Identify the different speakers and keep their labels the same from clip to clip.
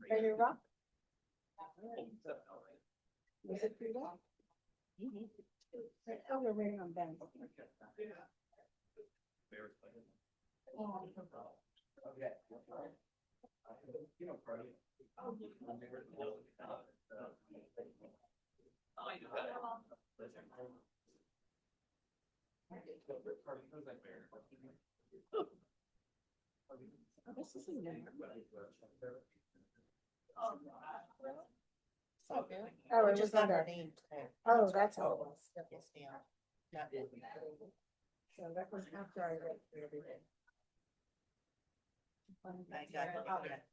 Speaker 1: Ready to rock? Was it pretty well? Oh, we're waiting on Ben. Oh, it was not our name. Oh, that's how it was. Yes, ma'am. So that was after I read through everything.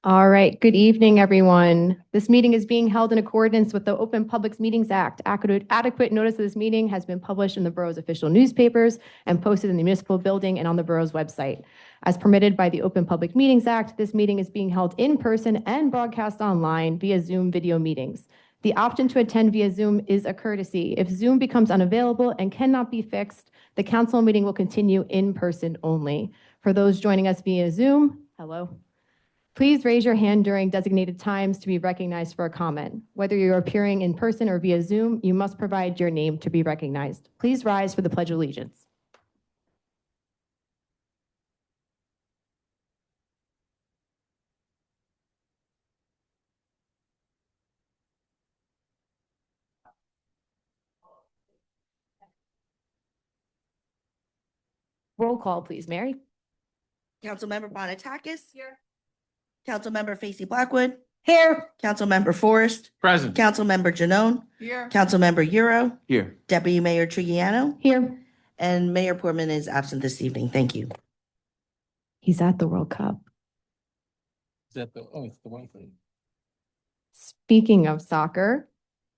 Speaker 2: All right, good evening, everyone. This meeting is being held in accordance with the Open Public Meetings Act. Adequate notice of this meeting has been published in the borough's official newspapers and posted in the municipal building and on the borough's website. As permitted by the Open Public Meetings Act, this meeting is being held in person and broadcast online via Zoom video meetings. The option to attend via Zoom is a courtesy. If Zoom becomes unavailable and cannot be fixed, the council meeting will continue in person only. For those joining us via Zoom, hello. Please raise your hand during designated times to be recognized for a comment. Whether you're appearing in person or via Zoom, you must provide your name to be recognized. Please rise for the Pledge of Allegiance. Roll call, please, Mary.
Speaker 3: Councilmember Bonatakis. Here. Councilmember Facey Blackwood.
Speaker 2: Here.
Speaker 3: Councilmember Forrest.
Speaker 4: Present.
Speaker 3: Councilmember Janone.
Speaker 1: Here.
Speaker 3: Councilmember Euro.
Speaker 4: Here.
Speaker 3: Deputy Mayor Trigiano.
Speaker 2: Here.
Speaker 3: And Mayor Portman is absent this evening. Thank you.
Speaker 2: He's at the World Cup.
Speaker 4: Is that it's the one thing.
Speaker 2: Speaking of soccer,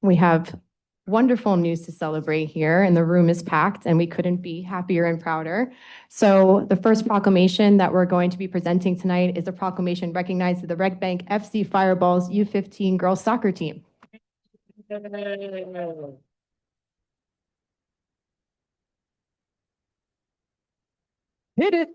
Speaker 2: we have wonderful news to celebrate here, and the room is packed, and we couldn't be happier and prouder. So the first proclamation that we're going to be presenting tonight is a proclamation recognizing the Red Bank FC Fireballs U15 girls soccer team. Hit it.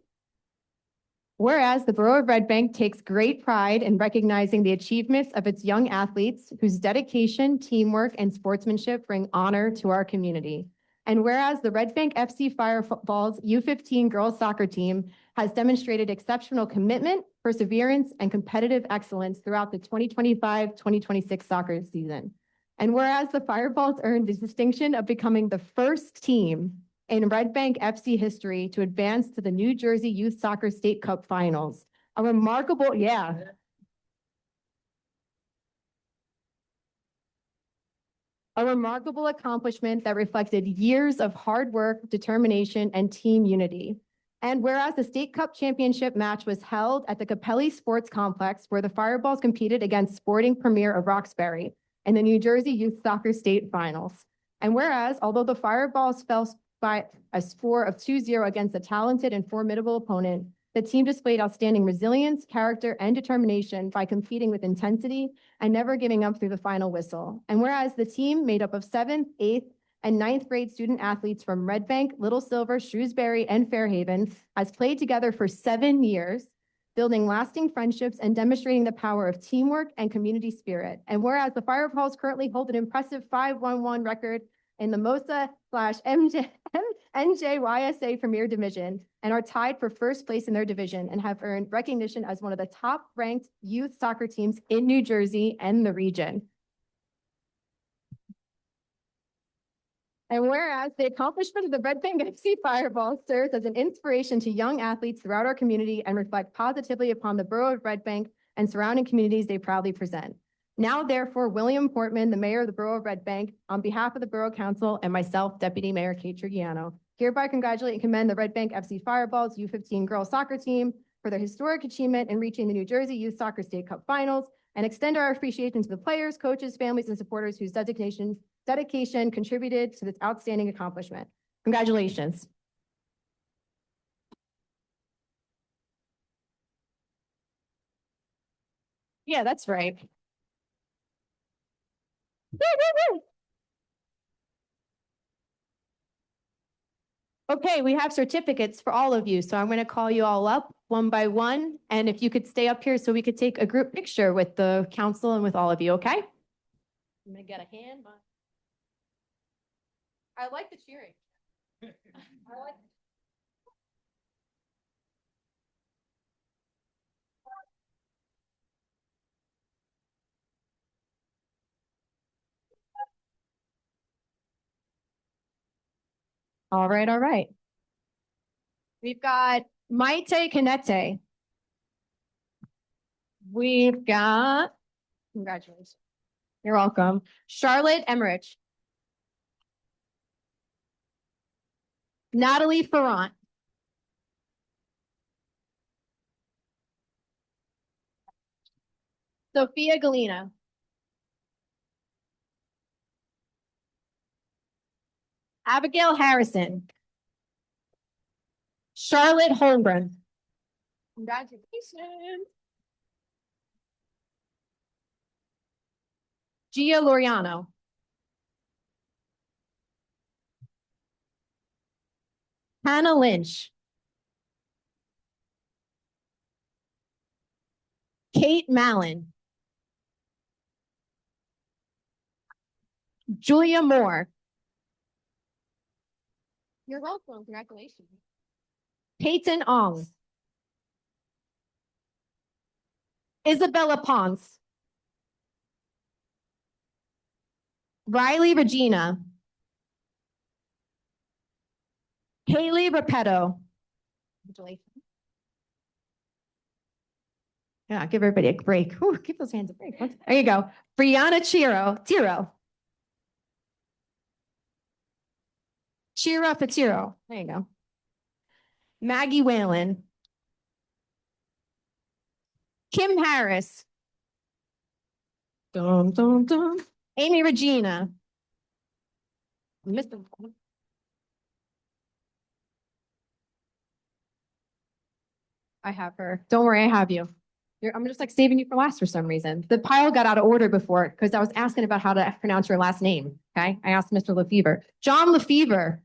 Speaker 2: Whereas the Borough of Red Bank takes great pride in recognizing the achievements of its young athletes whose dedication, teamwork, and sportsmanship bring honor to our community. And whereas the Red Bank FC Fireballs U15 girls soccer team has demonstrated exceptional commitment, perseverance, and competitive excellence throughout the 2025-2026 soccer season. And whereas the Fireballs earned the distinction of becoming the first team in Red Bank FC history to advance to the New Jersey Youth Soccer State Cup Finals. A remarkable accomplishment that reflected years of hard work, determination, and team unity. And whereas the State Cup Championship match was held at the Capelli Sports Complex, where the Fireballs competed against Sporting Premier of Roxbury in the New Jersey Youth Soccer State Finals. And whereas, although the Fireballs fell by a score of 2-0 against a talented and formidable opponent, the team displayed outstanding resilience, character, and determination by competing with intensity and never giving up through the final whistle. And whereas the team made up of 7th, 8th, and 9th grade student athletes from Red Bank, Little Silver, Shrewsbury, and Fairhaven has played together for 7 years, building lasting friendships and demonstrating the power of teamwork and community spirit. And whereas the Fireballs currently hold an impressive 5-1-1 record in the MOSA/NJYSA Premier Division and are tied for first place in their division and have earned recognition as one of the top-ranked youth soccer teams in New Jersey and the region. And whereas the accomplishment of the Red Bank FC Fireballs serves as an inspiration to young athletes throughout our community and reflect positively upon the Borough of Red Bank and surrounding communities they proudly present. Now, therefore, William Portman, the mayor of the Borough of Red Bank, on behalf of the Borough Council and myself, Deputy Mayor Kate Trigiano, hereby congratulate and commend the Red Bank FC Fireballs U15 girls soccer team for their historic achievement in reaching the New Jersey Youth Soccer State Cup Finals and extend our appreciation to the players, coaches, families, and supporters whose dedication contributed to this outstanding accomplishment. Congratulations. Yeah, that's right. Okay, we have certificates for all of you, so I'm going to call you all up one by one. And if you could stay up here so we could take a group picture with the council and with all of you, okay? I'm going to get a hand. I like the cheering. I like. All right, all right. We've got Maite Canete. We've got, congratulations. You're welcome. Charlotte Emmerich. Natalie Ferrant. Sophia Galena. Abigail Harrison. Charlotte Holmgren. Congratulations. Gia Loriano. Hannah Lynch. Kate Mallon. Julia Moore. You're welcome. Congratulations. Peyton Ong. Isabella Ponce. Riley Regina. Haley Repetto. Congratulations. Yeah, give everybody a break. Whew, give those hands a break. There you go. Brianna Tiro. Chira Fatiro. There you go. Maggie Whalen. Kim Harris. Dum, dum, dum. Amy Regina. Mr. I have her. Don't worry, I have you. I'm just like saving you for last for some reason. The pile got out of order before because I was asking about how to pronounce your last name. Okay. I asked Mr. Lefevre. John Lefevre.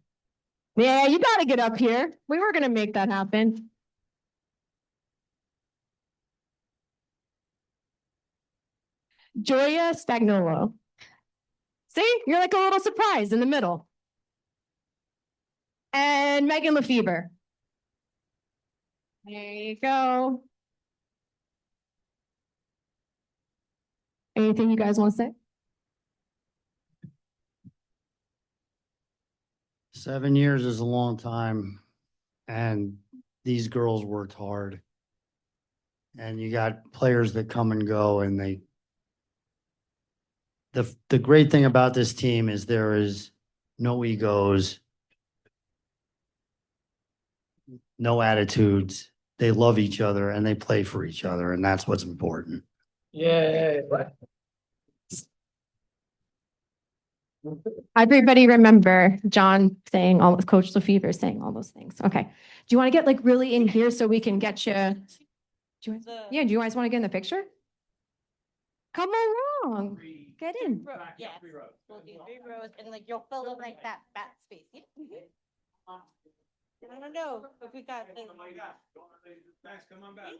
Speaker 2: Yeah, you got to get up here. We were going to make that happen. Joya Spagnolo. See, you're like a little surprise in the middle. And Megan Lefevre. There you go. Anything you guys want to say?
Speaker 5: 7 years is a long time, and these girls worked hard. And you got players that come and go, and the great thing about this team is there is no egos, no attitudes. They love each other and they play for each other, and that's what's important.
Speaker 4: Yeah.
Speaker 2: Everybody remember John saying all, Coach Lefevre saying all those things. Okay. Do you want to get like really in here so we can get you? Do you guys want to get in the picture? Come along. Get in.
Speaker 1: Yeah, we'll do 3 rows and like you'll fill in like that back space. Yeah. I don't know if we got.
Speaker 4: Oh my gosh. Guys, come on back.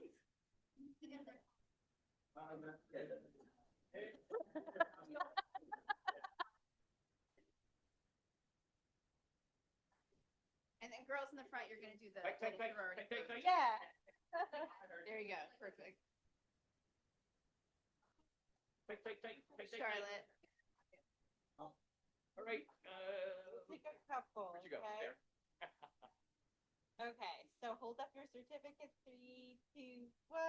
Speaker 2: And then girls in the front, you're gonna do the.
Speaker 1: Yeah.
Speaker 2: There you go. Perfect. Charlotte.
Speaker 4: All right.
Speaker 1: Take a couple.
Speaker 4: Where'd you go?
Speaker 1: Okay?
Speaker 4: There.
Speaker 1: Okay, so hold up your certificate. 3, 2, 1.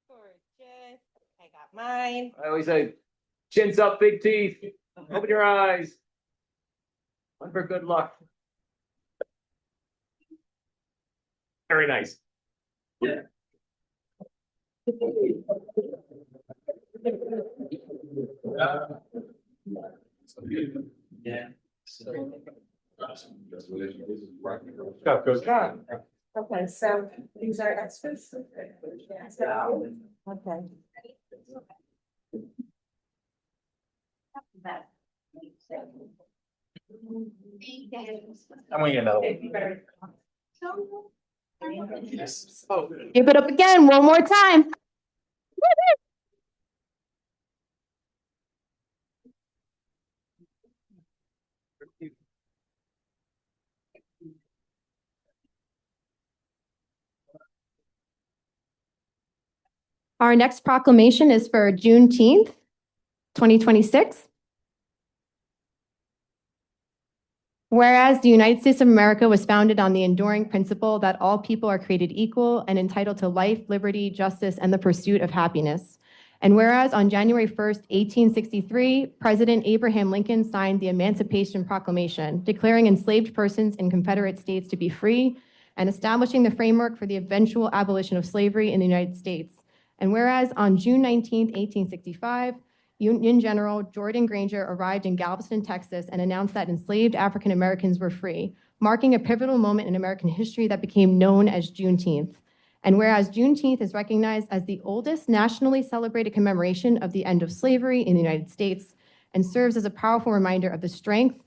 Speaker 1: Gorgeous. I got mine.
Speaker 6: I always say, chins up, big teeth, open your eyes. One for good luck. Very nice. Yeah. Yeah.
Speaker 4: Go, go.
Speaker 1: Okay, so these are extras. Okay.
Speaker 4: I'm gonna get another one. Yes. Oh.
Speaker 2: Give it up again, one more time. Our next proclamation is for Juneteenth, 2026. Whereas the United States of America was founded on the enduring principle that all people are created equal and entitled to life, liberty, justice, and the pursuit of happiness. And whereas on January 1st, 1863, President Abraham Lincoln signed the Emancipation Proclamation, declaring enslaved persons in Confederate states to be free and establishing the framework for the eventual abolition of slavery in the United States. And whereas on June 19th, 1865, Union General Jordan Granger arrived in Galveston, Texas, and announced that enslaved African Americans were free, marking a pivotal moment in American history that became known as Juneteenth. And whereas Juneteenth is recognized as the oldest nationally celebrated commemoration of the end of slavery in the United States and serves as a powerful reminder of the strength,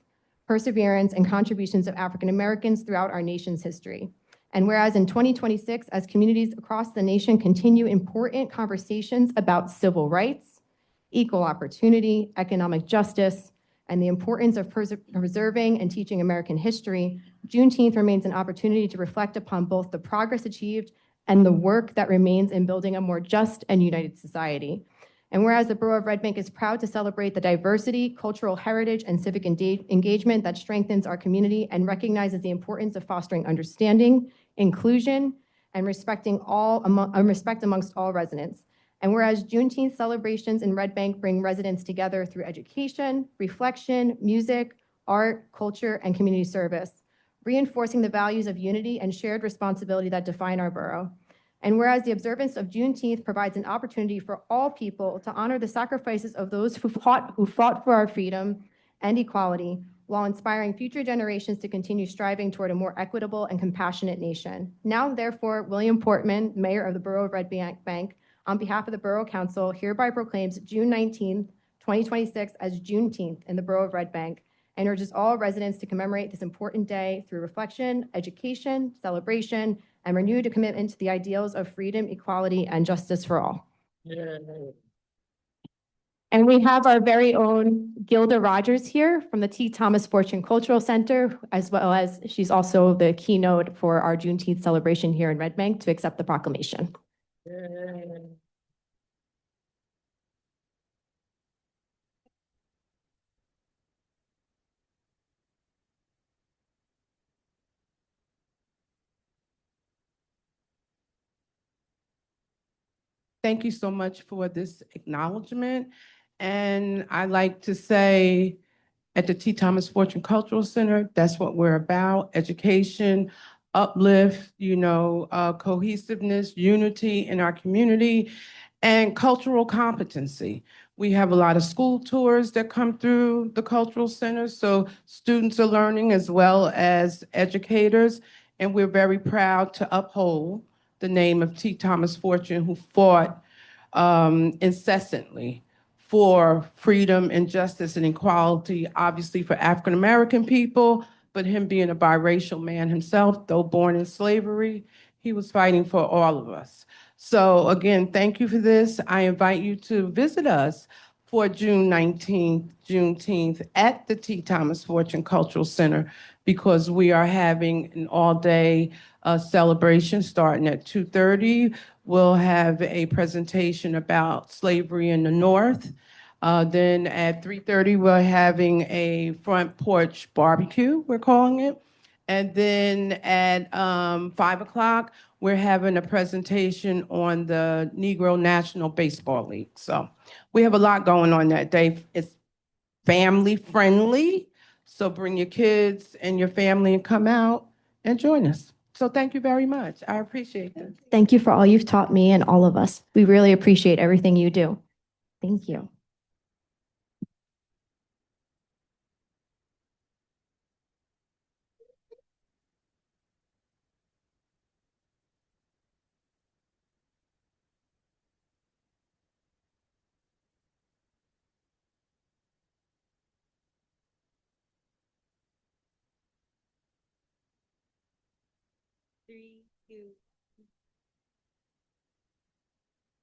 Speaker 2: perseverance, and contributions of African Americans throughout our nation's history. And whereas in 2026, as communities across the nation continue important conversations about civil rights, equal opportunity, economic justice, and the importance of preserving and teaching American history, Juneteenth remains an opportunity to reflect upon both the progress achieved and the work that remains in building a more just and united society. And whereas the Borough of Red Bank is proud to celebrate the diversity, cultural heritage, and civic engagement that strengthens our community and recognizes the importance of fostering understanding, inclusion, and respect amongst all residents. And whereas Juneteenth celebrations in Red Bank bring residents together through education, reflection, music, art, culture, and community service, reinforcing the values of unity and shared responsibility that define our borough. And whereas the observance of Juneteenth provides an opportunity for all people to honor the sacrifices of those who fought for our freedom and equality, while inspiring future generations to continue striving toward a more equitable and compassionate nation. Now, therefore, William Portman, Mayor of the Borough of Red Bank, on behalf of the Borough Council, hereby proclaims June 19th, 2026 as Juneteenth in the Borough of Red Bank and urges all residents to commemorate this important day through reflection, education, celebration, and renewed commitment to the ideals of freedom, equality, and justice for all. And we have our very own Gilda Rogers here from the T. Thomas Fortune Cultural Center, as well as she's also the keynote for our Juneteenth celebration here in Red Bank to accept the proclamation.
Speaker 7: Thank you so much for this acknowledgement. And I like to say at the T. Thomas Fortune Cultural Center, that's what we're about: education, uplift, cohesiveness, unity in our community, and cultural competency. We have a lot of school tours that come through the cultural center, so students are learning as well as educators, and we're very proud to uphold the name of T. Thomas Fortune, who fought incessantly for freedom and justice and equality, obviously for African American people, but him being a biracial man himself, though born in slavery, he was fighting for all of us. So again, thank you for this. I invite you to visit us for June 19th, Juneteenth at the T. Thomas Fortune Cultural Center, because we are having an all-day celebration starting at 2:30. We'll have a presentation about slavery in the North. Then at 3:30, we're having a front porch barbecue, we're calling it. And then at 5 o'clock, we're having a presentation on the Negro National Baseball League. So we have a lot going on that day. It's family friendly. So bring your kids and your family and come out and join us. So thank you very much. I appreciate this.
Speaker 2: Thank you for all you've taught me and all of us. We really appreciate everything you do. Thank you.
Speaker 1: 3, 2.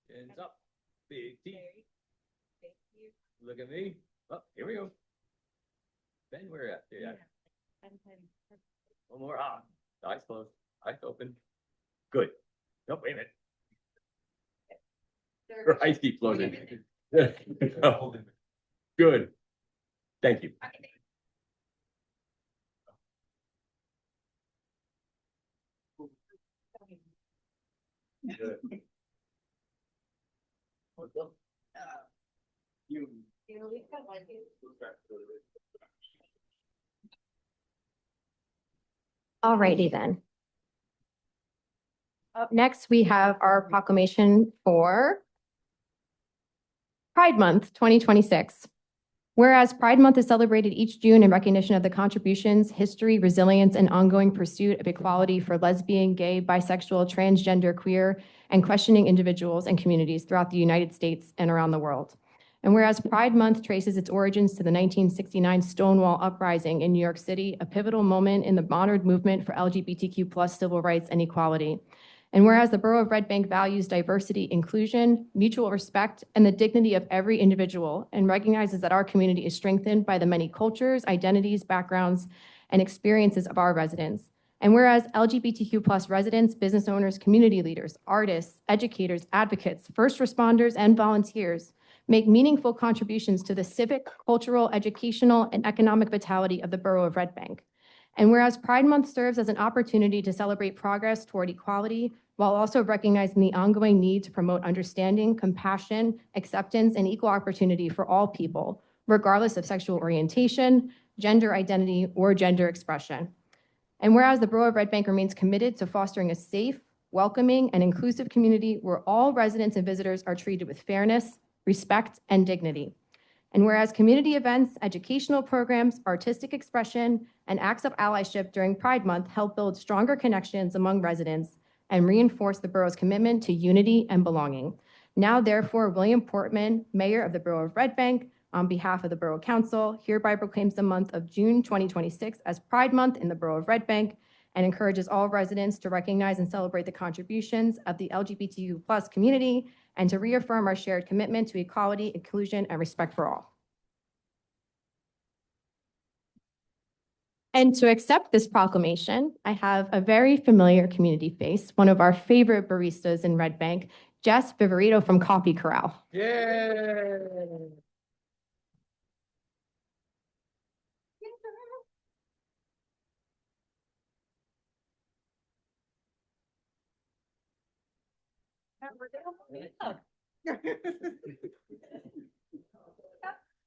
Speaker 6: Chins up, big teeth.
Speaker 1: Thank you.
Speaker 6: Look at me. Oh, here we go. Ben, where at? Yeah. One more. Ah, eyes closed, eyes open. Good. No, wait a minute. Your eyes keep closing. Good. Thank you.
Speaker 2: Alrighty then. Up next, we have our proclamation for Pride Month 2026. Whereas Pride Month is celebrated each June in recognition of the contributions, history, resilience, and ongoing pursuit of equality for lesbian, gay, bisexual, transgender, queer, and questioning individuals and communities throughout the United States and around the world. And whereas Pride Month traces its origins to the 1969 Stonewall Uprising in New York City, a pivotal moment in the modern movement for LGBTQ+ civil rights and equality. And whereas the Borough of Red Bank values diversity, inclusion, mutual respect, and the dignity of every individual, and recognizes that our community is strengthened by the many cultures, identities, backgrounds, and experiences of our residents. And whereas LGBTQ+ residents, business owners, community leaders, artists, educators, advocates, first responders, and volunteers make meaningful contributions to the civic, cultural, educational, and economic vitality of the Borough of Red Bank. And whereas Pride Month serves as an opportunity to celebrate progress toward equality, while also recognizing the ongoing need to promote understanding, compassion, acceptance, and equal opportunity for all people, regardless of sexual orientation, gender identity, or gender expression. And whereas the Borough of Red Bank remains committed to fostering a safe, welcoming, and inclusive community where all residents and visitors are treated with fairness, respect, and dignity. And whereas community events, educational programs, artistic expression, and acts of allyship during Pride Month help build stronger connections among residents and reinforce the borough's commitment to unity and belonging. Now, therefore, William Portman, Mayor of the Borough of Red Bank, on behalf of the Borough Council, hereby proclaims the month of June 2026 as Pride Month in the Borough of Red Bank and encourages all residents to recognize and celebrate the contributions of the LGBTQ+ community and to reaffirm our shared commitment to equality, inclusion, and respect for all. And to accept this proclamation, I have a very familiar community face, one of our favorite baristas in Red Bank, Jess Viverito from Coffee Corral.
Speaker 6: Yay!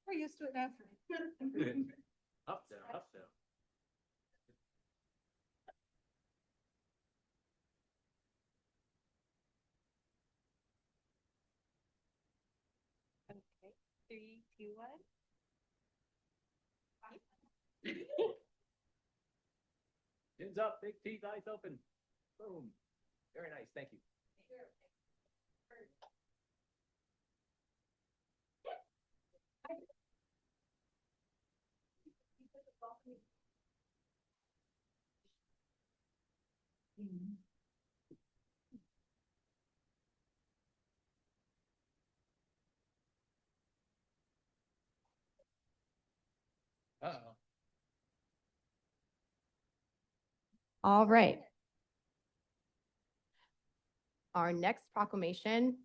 Speaker 1: We're used to it now.
Speaker 6: Up, down, up, down.
Speaker 1: Okay, 3, 2, 1.
Speaker 6: Chins up, big teeth, eyes open. Boom. Very nice, thank you. Uh-oh.
Speaker 2: All right. Our next proclamation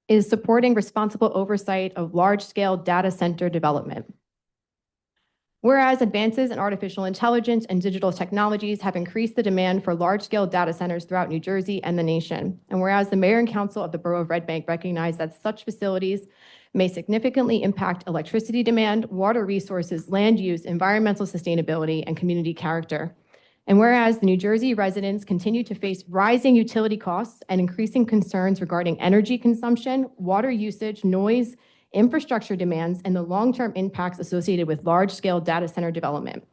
Speaker 2: is supporting responsible oversight of large-scale data center development. Whereas advances in artificial intelligence and digital technologies have increased the demand for large-scale data centers throughout New Jersey and the nation. And whereas the mayor and council of the Borough of Red Bank recognize that such facilities may significantly impact electricity demand, water resources, land use, environmental sustainability, and community character. And whereas the New Jersey residents continue to face rising utility costs and increasing concerns regarding energy consumption, water usage, noise, infrastructure demands, and the long-term impacts associated with large-scale data center development.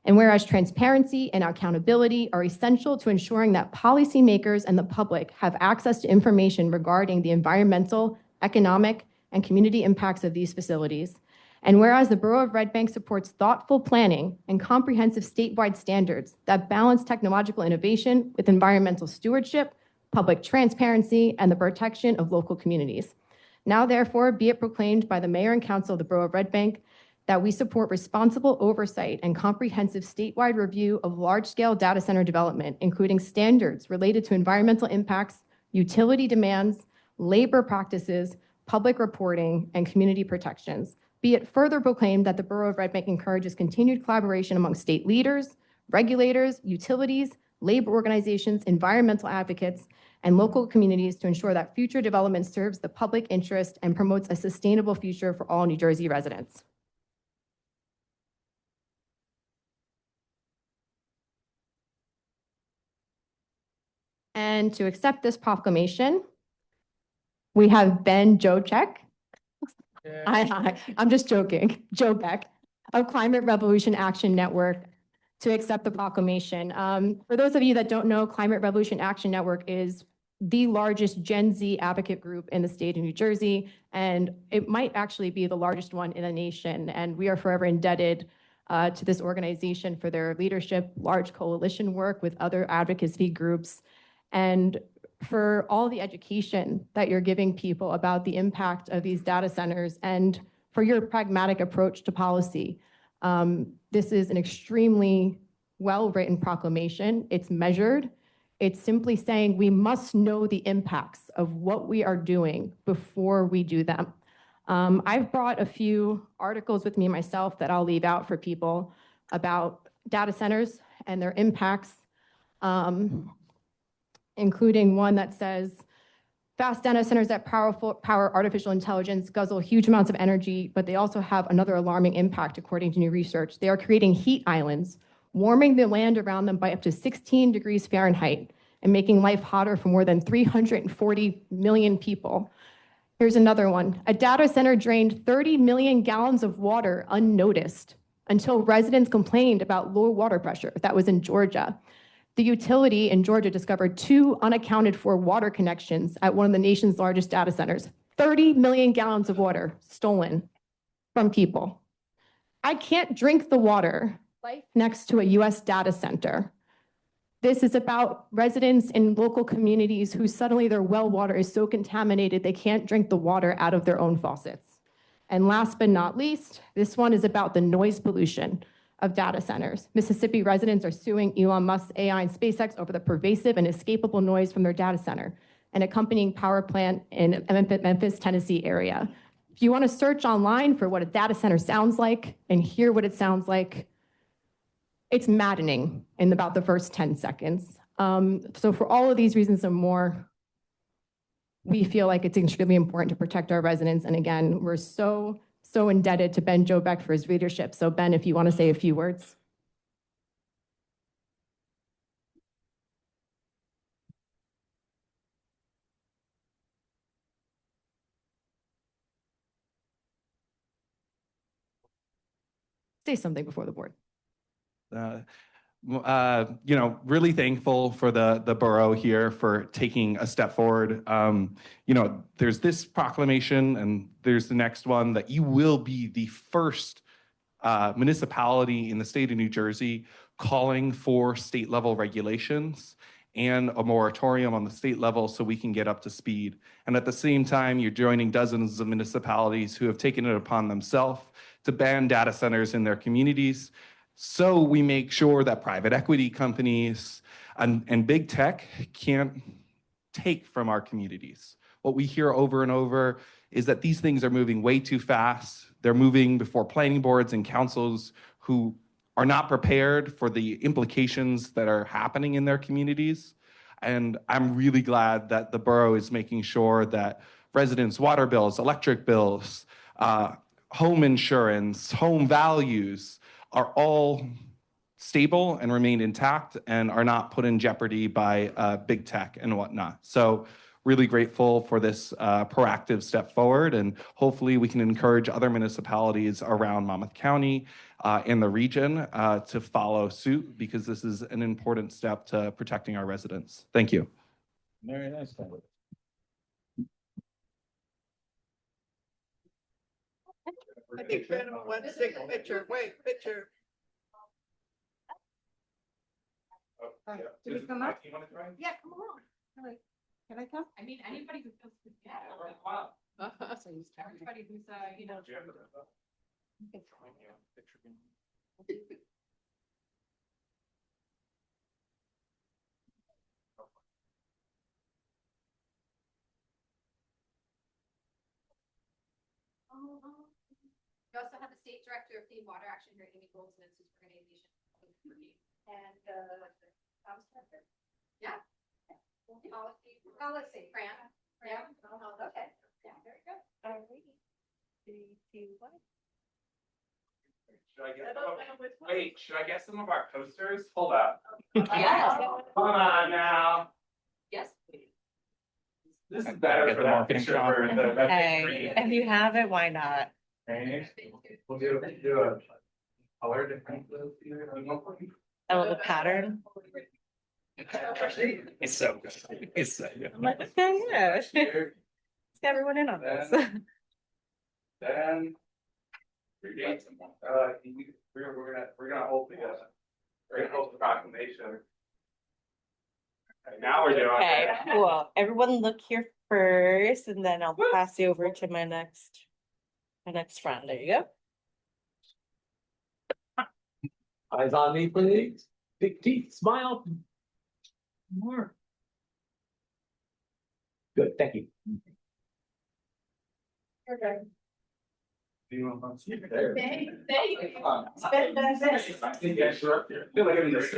Speaker 2: And whereas transparency and accountability are essential to ensuring that policymakers and the public have access to information regarding the environmental, economic, and community impacts of these facilities. And whereas the Borough of Red Bank supports thoughtful planning and comprehensive statewide standards that balance technological innovation with environmental stewardship, public transparency, and the protection of local communities. Now, therefore, be it proclaimed by the Mayor and Council of the Borough of Red Bank that we support responsible oversight and comprehensive statewide review of large-scale data center development, including standards related to environmental impacts, utility demands, labor practices, public reporting, and community protections. Be it further proclaimed that the Borough of Red Bank encourages continued collaboration among state leaders, regulators, utilities, labor organizations, environmental advocates, and local communities to ensure that future development serves the public interest and promotes a sustainable future for all New Jersey residents. And to accept this proclamation, we have Ben Jocek. I'm just joking, Joe Beck of Climate Revolution Action Network to accept the proclamation. For those of you that don't know, Climate Revolution Action Network is the largest Gen Z advocate group in the state of New Jersey, and it might actually be the largest one in the nation. And we are forever indebted to this organization for their leadership, large coalition work with other advocacy groups, and for all the education that you're giving people about the impact of these data centers and for your pragmatic approach to policy. This is an extremely well-written proclamation. It's measured. It's simply saying we must know the impacts of what we are doing before we do them. I've brought a few articles with me myself that I'll leave out for people about data centers and their impacts, including one that says, fast data centers that power artificial intelligence guzzle huge amounts of energy, but they also have another alarming impact, according to new research. They are creating heat islands, warming the land around them by up to 16 degrees Fahrenheit and making life hotter for more than 340 million people. Here's another one. A data center drained 30 million gallons of water unnoticed until residents complained about low water pressure. That was in Georgia. The utility in Georgia discovered 2 unaccounted for water connections at one of the nation's largest data centers. 30 million gallons of water stolen from people. I can't drink the water right next to a US data center. This is about residents in local communities who suddenly their well water is so contaminated they can't drink the water out of their own faucets. And last but not least, this one is about the noise pollution of data centers. Mississippi residents are suing Elon Musk's AI and SpaceX over the pervasive and inescapable noise from their data center, an accompanying power plant in Memphis, Tennessee area. If you want to search online for what a data center sounds like and hear what it sounds like, it's maddening in about the first 10 seconds. So for all of these reasons and more, we feel like it's extremely important to protect our residents. And again, we're so indebted to Ben Jobeck for his leadership. So Ben, if you want to say a few words. Say something before the board.
Speaker 8: Really thankful for the borough here for taking a step forward. There's this proclamation and there's the next one that you will be the first municipality in the state of New Jersey calling for state level regulations and a moratorium on the state level so we can get up to speed. And at the same time, you're joining dozens of municipalities who have taken it upon themselves to ban data centers in their communities. So we make sure that private equity companies and big tech can't take from our communities. What we hear over and over is that these things are moving way too fast. They're moving before planning boards and councils who are not prepared for the implications that are happening in their communities. And I'm really glad that the borough is making sure that residents' water bills, electric bills, home insurance, home values are all stable and remain intact and are not put in jeopardy by big tech and whatnot. So really grateful for this proactive step forward, and hopefully we can encourage other municipalities around Monmouth County in the region to follow suit, because this is an important step to protecting our residents. Thank you.
Speaker 4: Very nice.
Speaker 9: I think Venom went to take a picture. Wait, picture.
Speaker 1: Did we come up?
Speaker 8: You wanna try?
Speaker 1: Yeah, come along. All right. Can I come?
Speaker 2: I mean, anybody who feels, yeah.
Speaker 8: Wow.
Speaker 2: Everybody who's, you know. We also have the state director of clean water action here, Amy Goldsmith, whose organization. And director? Yeah. Policy, Fran. Yeah, okay. Yeah, very good.
Speaker 1: All right. 3, 2, 1.
Speaker 8: Should I get wait, should I get some of our posters? Hold up.
Speaker 2: Yeah.
Speaker 8: Come on now.
Speaker 2: Yes.
Speaker 8: This is better
Speaker 4: Get
Speaker 8: for
Speaker 4: the
Speaker 8: that
Speaker 4: marketing
Speaker 8: picture
Speaker 4: shot.
Speaker 8: for the red
Speaker 1: Hey,
Speaker 8: green.
Speaker 1: if you have it, why not?
Speaker 8: Okay. We'll do a color different.
Speaker 1: A little pattern.
Speaker 4: It's so good. It's so good.
Speaker 1: I'm like, okay, yeah. Let's get everyone in on this.
Speaker 8: Then. We're gonna hold the proclamation. Okay, now we're doing
Speaker 1: Okay,
Speaker 8: it.
Speaker 1: cool. Everyone look here first, and then I'll pass you over to my next friend. There you go.
Speaker 6: Eyes on me, please. Big teeth, smile. More. Good, thank you.
Speaker 8: Do you want to see it there?
Speaker 2: Thank you.
Speaker 8: Yeah, sure. Feel like I'm in this.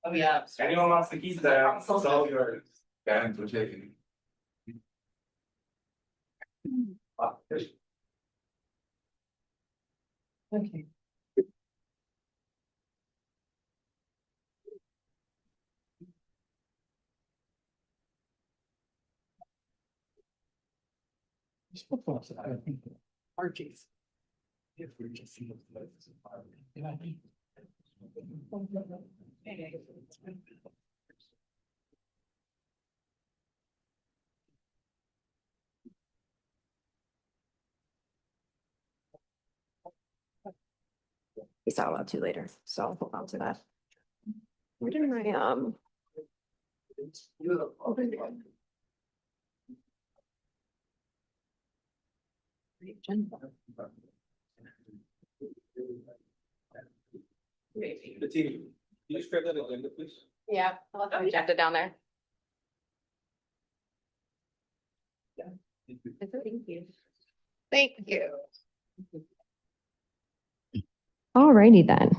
Speaker 1: Oh, yeah.
Speaker 8: Anyone wants to keep that? It's all yours. Bands were taken.
Speaker 1: Okay.
Speaker 9: Archie's.
Speaker 2: It's not allowed to later, so I'll hold on to that. Where did my,
Speaker 8: The team, can you just grab that agenda, please?
Speaker 2: yeah, I'll have to reject it down there. Thank you.
Speaker 1: Thank you.
Speaker 2: Alrighty then.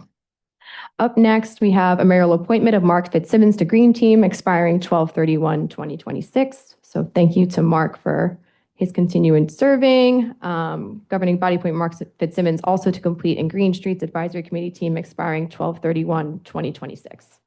Speaker 2: Up next, we have a mayoral appointment of Mark Fitzsimmons to Green Team expiring 12/31/2026. So thank you to Mark for his continuing serving. Governing body appoint Mark Fitzsimmons also to complete in Green Streets Advisory Committee team expiring 12/31/2026.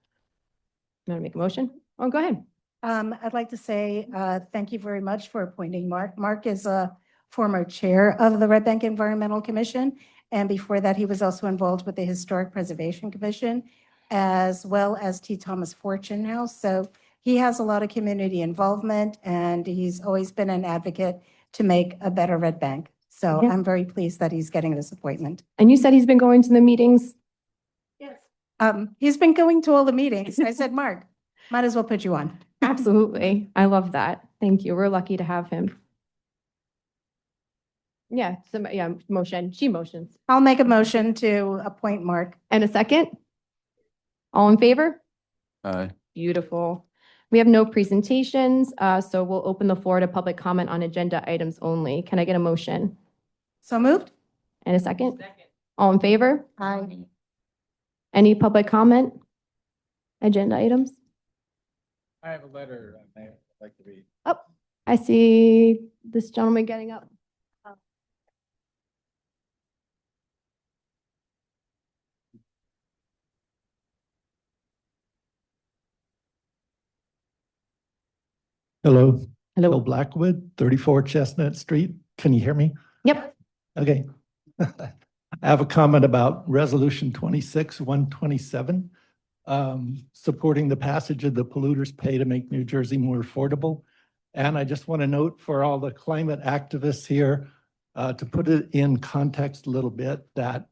Speaker 2: You want to make a motion? Oh, go ahead.
Speaker 10: I'd like to say, thank you very much for appointing Mark. Mark is a former chair of the Red Bank Environmental Commission. And before that, he was also involved with the Historic Preservation Commission, as well as T. Thomas Fortune House. So he has a lot of community involvement, and he's always been an advocate to make a better Red Bank. So
Speaker 2: Yeah.
Speaker 10: I'm very pleased that he's getting this appointment.
Speaker 2: And you said he's been going to the meetings?
Speaker 10: Yes. He's been going to all the meetings. I said, Mark, might as well put you on.
Speaker 2: Absolutely. I love that. Thank you. We're lucky to have him. Yeah, motion. She motions.
Speaker 10: I'll make a motion to appoint Mark.
Speaker 2: And a second? All in favor?
Speaker 8: Aye.
Speaker 2: Beautiful. We have no presentations, so we'll open the floor to public comment on agenda items only. Can I get a motion?
Speaker 10: So moved?
Speaker 2: And a second? All in favor?
Speaker 10: Aye.
Speaker 2: Any public comment? Agenda items?
Speaker 4: I have a letter, Mayor, I'd like to read.
Speaker 2: Oh, I see this gentleman getting up.
Speaker 11: Hello, Phil
Speaker 2: Hello.
Speaker 11: Blackwood, 34 Chestnut Street. Can you hear me?
Speaker 2: Yep.
Speaker 11: Okay. I have a comment about Resolution 26-127, supporting the passage of the polluters pay to make New Jersey more affordable. And I just want to note for all the climate activists here, To put it in context a little bit, that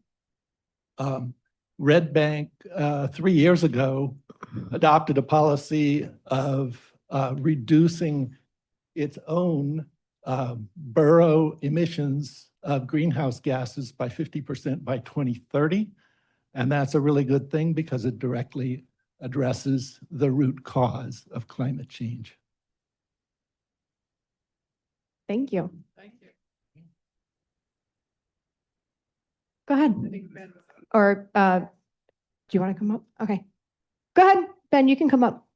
Speaker 11: Red Bank 3 years ago adopted a policy of reducing its own borough emissions of greenhouse gases by 50% by 2030. And that's a really good thing because it directly addresses the root cause of climate change.
Speaker 2: Thank you.
Speaker 9: Thank you.
Speaker 2: Go ahead. Or do you want to come up? Okay. Go ahead, Ben, you can come up.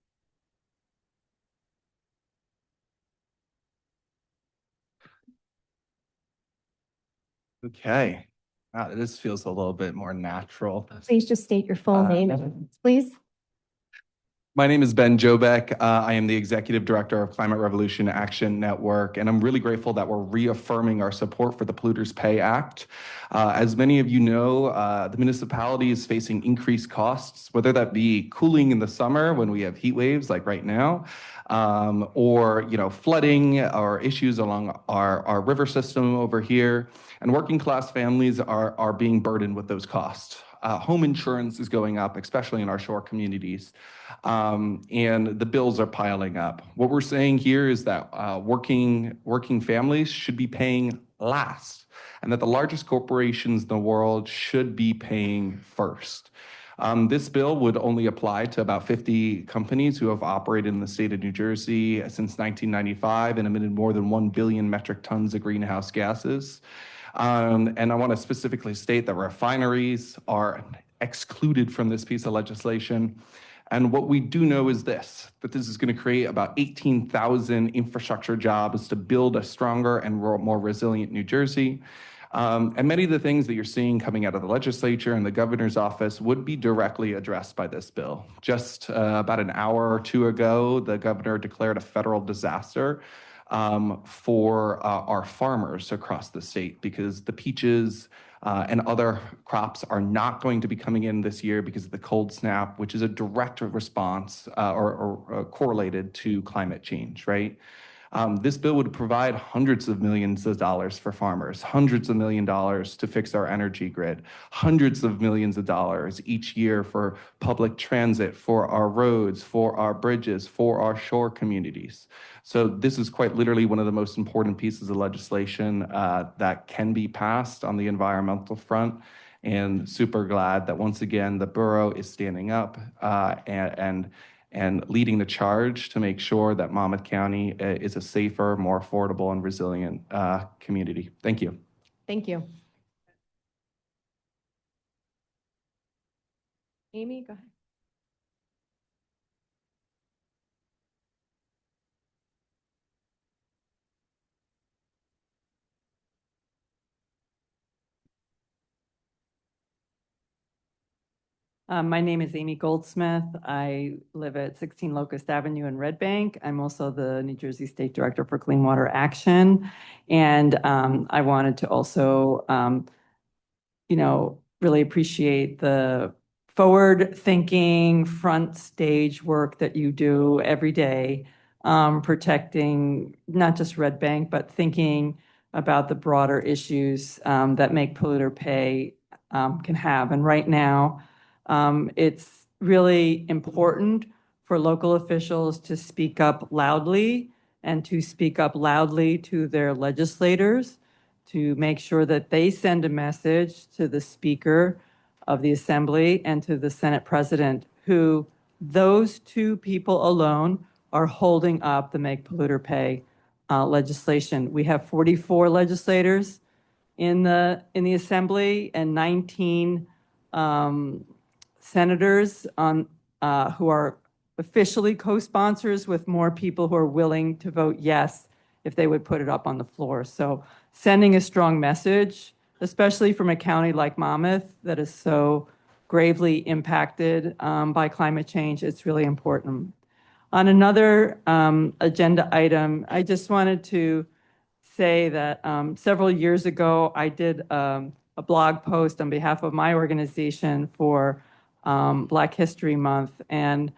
Speaker 8: Okay. Wow, this feels a little bit more natural.
Speaker 2: Please just state your full name, please.
Speaker 8: My name is Ben Jobek. I am the Executive Director of Climate Revolution Action Network, and I'm really grateful that we're reaffirming our support for the Polluters Pay Act. As many of you know, the municipality is facing increased costs, whether that be cooling in the summer when we have heat waves like right now, or flooding or issues along our river system over here. And working class families are being burdened with those costs. Home insurance is going up, especially in our shore communities. And the bills are piling up. What we're saying here is that working families should be paying last, and that the largest corporations in the world should be paying first. This bill would only apply to about 50 companies who have operated in the state of New Jersey since 1995 and emitted more than 1 billion metric tons of greenhouse gases. And I want to specifically state that refineries are excluded from this piece of legislation. And what we do know is this, that this is going to create about 18,000 infrastructure jobs to build a stronger and more resilient New Jersey. And many of the things that you're seeing coming out of the legislature and the governor's office would be directly addressed by this bill. Just about an hour or two ago, the governor declared a federal disaster for our farmers across the state because the peaches and other crops are not going to be coming in this year because of the cold snap, which is a direct response or correlated to climate change, right? This bill would provide hundreds of millions of dollars for farmers, hundreds of millions of dollars to fix our energy grid, hundreds of millions of dollars each year for public transit, for our roads, for our bridges, for our shore communities. So this is quite literally one of the most important pieces of legislation that can be passed on the environmental front. And super glad that once again, the borough is standing up and leading the charge to make sure that Monmouth County is a safer, more affordable, and resilient community. Thank you.
Speaker 2: Thank you. Amy, go ahead.
Speaker 12: My name is Amy Goldsmith. I live at 16 Locust Avenue in Red Bank. I'm also the New Jersey State Director for Clean Water Action. And I wanted to also, really appreciate the forward-thinking, front stage work that you do every day, protecting not just Red Bank, but thinking about the broader issues that make polluter pay can have. And right now, it's really important for local officials to speak up loudly and to speak up loudly to their legislators to make sure that they send a message to the Speaker of the Assembly and to the Senate President, who those two people alone are holding up the Make Polluter Pay legislation. We have 44 legislators in the Assembly and 19 senators who are officially co-sponsors, with more people who are willing to vote yes if they would put it up on the floor. So sending a strong message, especially from a county like Monmouth that is so gravely impacted by climate change, it's really important. On another agenda item, I just wanted to say that several years ago, I did a blog post on behalf of my organization for Black History Month. And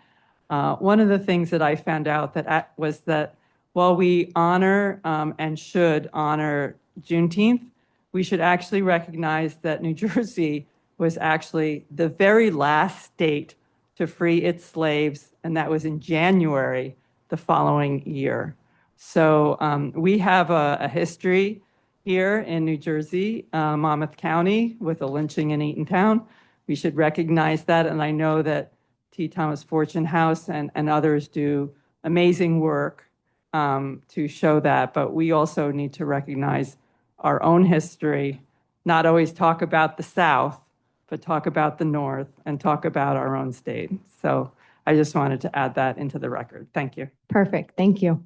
Speaker 12: one of the things that I found out was that while we honor and should honor Juneteenth, we should actually recognize that New Jersey was actually the very last state to free its slaves, and that was in January the following year. So we have a history here in New Jersey, Monmouth County, with a lynching in Eatontown. We should recognize that, and I know that T. Thomas Fortune House and others do amazing work to show that, but we also need to recognize our own history, not always talk about the South, but talk about the North and talk about our own state. So I just wanted to add that into the record. Thank you.
Speaker 2: Perfect. Thank you.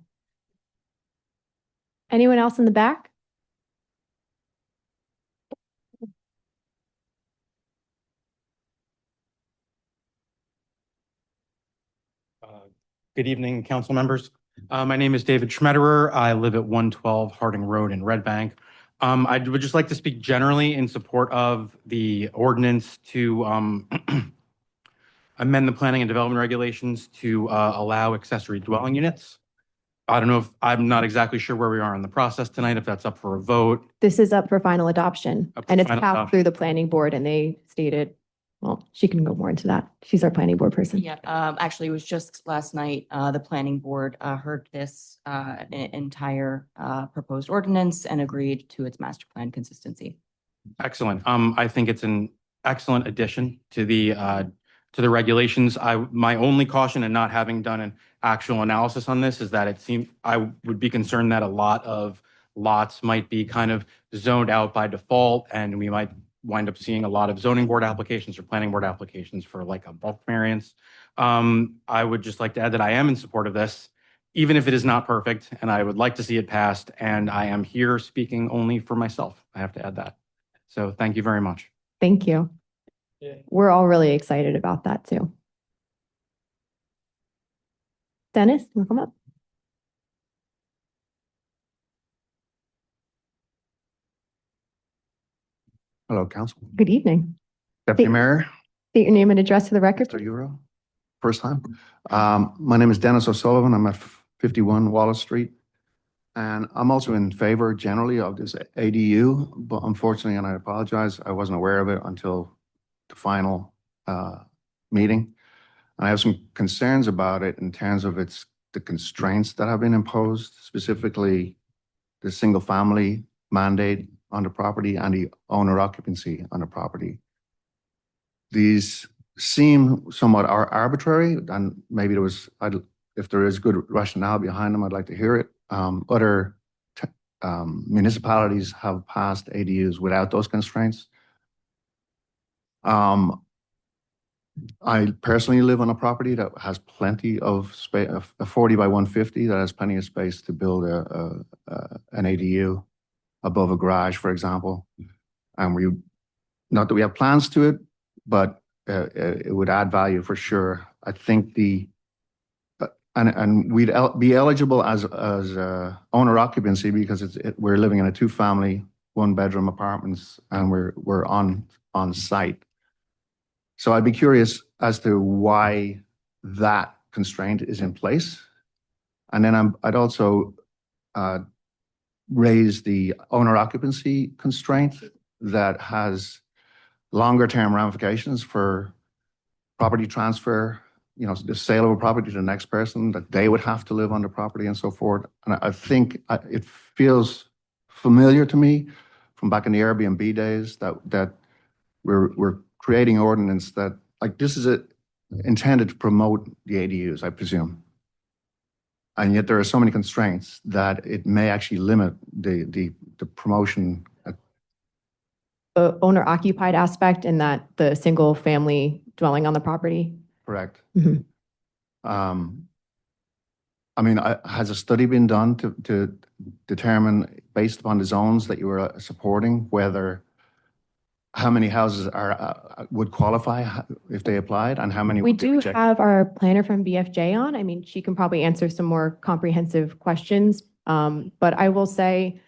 Speaker 2: Anyone else in the back?
Speaker 13: Good evening, council members. My name is David Schmetterer. I live at 112 Harding Road in Red Bank. I would just like to speak generally in support of the ordinance to amend the planning and development regulations to allow accessory dwelling units. I don't know if, I'm not exactly sure where we are in the process tonight, if that's up for a vote.
Speaker 2: This is up for final adoption,
Speaker 13: Up for
Speaker 2: and it's
Speaker 13: final
Speaker 2: passed
Speaker 13: adoption.
Speaker 2: through the planning board, and they stated, well, she can go more into that. She's our planning board person.
Speaker 14: Yeah, actually, it was just last night, the planning board heard this entire proposed ordinance and agreed to its master plan consistency.
Speaker 13: Excellent. I think it's an excellent addition to the regulations. My only caution in not having done an actual analysis on this is that it seemed, I would be concerned that a lot of lots might be kind of zoned out by default, and we might wind up seeing a lot of zoning board applications or planning board applications for like a bulk variance. I would just like to add that I am in support of this, even if it is not perfect, and I would like to see it passed, and I am here speaking only for myself. I have to add that. So thank you very much.
Speaker 2: Thank you.
Speaker 4: Yeah.
Speaker 2: We're all really excited about that too. Dennis, you want to come up?
Speaker 15: Hello, Council.
Speaker 2: Good evening.
Speaker 15: Deputy
Speaker 2: State-
Speaker 15: Mayor,
Speaker 2: State your name and address for the record.
Speaker 15: Mr. Euro, first time. My name is Dennis O'Sullivan. I'm at 51 Wallace Street. And I'm also in favor generally of this ADU, but unfortunately, and I apologize, I wasn't aware of it until the final meeting. And I have some concerns about it in terms of the constraints that have been imposed, specifically the single family mandate on the property and the owner occupancy on the property. These seem somewhat arbitrary, and maybe if there is good rationale behind them, I'd like to hear it. Other municipalities have passed ADUs without those constraints. I personally live on a property that has plenty of space, a 40 by 150 that has plenty of space to build an ADU above a garage, for example. And not that we have plans to it, but it would add value for sure. I think and we'd be eligible as owner occupancy because we're living in a 2-family, 1-bedroom apartments, and we're on site. So I'd be curious as to why that constraint is in place. And then I'd also raise the owner occupancy constraint that has longer term ramifications for property transfer, the sale of a property to the next person, that they would have to live on the property and so forth. And I think it feels familiar to me from back in the Airbnb days that we're creating ordinance that, like, this is intended to promote the ADUs, I presume. And yet there are so many constraints that it may actually limit the promotion.
Speaker 2: The owner occupied aspect in that the single family dwelling on the property.
Speaker 15: Correct.
Speaker 2: Mhm.
Speaker 15: I mean, has a study been done to determine, based upon the zones that you were supporting, how many houses would qualify if they applied, and how many
Speaker 2: We
Speaker 15: would be
Speaker 2: do
Speaker 15: rejected?
Speaker 2: have our planner from BFJ on. I mean, she can probably answer some more comprehensive questions. But I will say,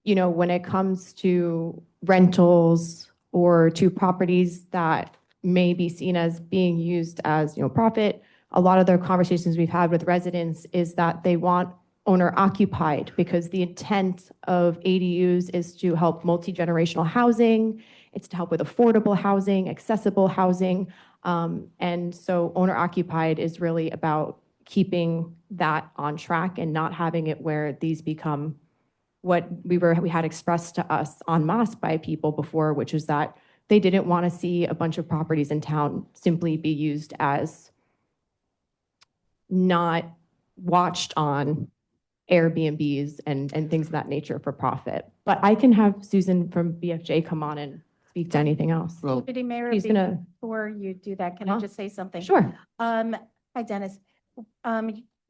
Speaker 2: when it comes to rentals or to properties that may be seen as being used as, profit, a lot of the conversations we've had with residents is that they want owner occupied, because the intent of ADUs is to help multi-generational housing. It's to help with affordable housing, accessible housing. And so owner occupied is really about keeping that on track and not having it where these become what we had expressed to us en masse by people before, which is that they didn't want to see a bunch of properties in town simply be used as not watched on Airbnbs and things of that nature for profit. But I can have Susan from BFJ come on and speak to anything else.
Speaker 15: Well,
Speaker 10: Deputy Mayor,
Speaker 2: She's gonna-
Speaker 10: before you do that, can I just say something?
Speaker 2: Sure.
Speaker 10: Hi, Dennis.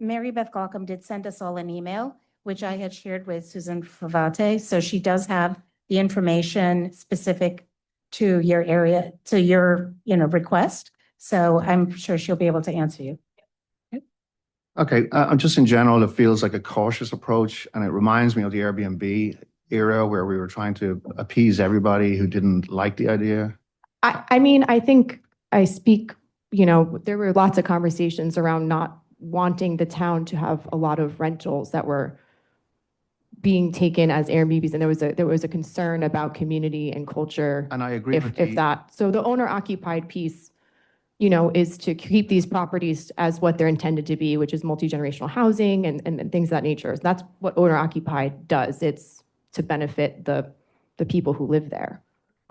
Speaker 10: Mary Beth Galcom did send us all an email, which I had shared with Susan Favate. So she does have the information specific to your area, to your, request. So I'm sure she'll be able to answer you.
Speaker 15: Okay, just in general, it feels like a cautious approach, and it reminds me of the Airbnb era where we were trying to appease everybody who didn't like the idea.
Speaker 2: I mean, I think I speak, there were lots of conversations around not wanting the town to have a lot of rentals that were being taken as Airbnbs, and there was a concern about community and culture.
Speaker 15: And I agree with
Speaker 2: If that, so the owner occupied piece, is to keep these properties as what they're intended to be, which is multi-generational housing and things of that nature. That's what owner occupied does. It's to benefit the people who live there.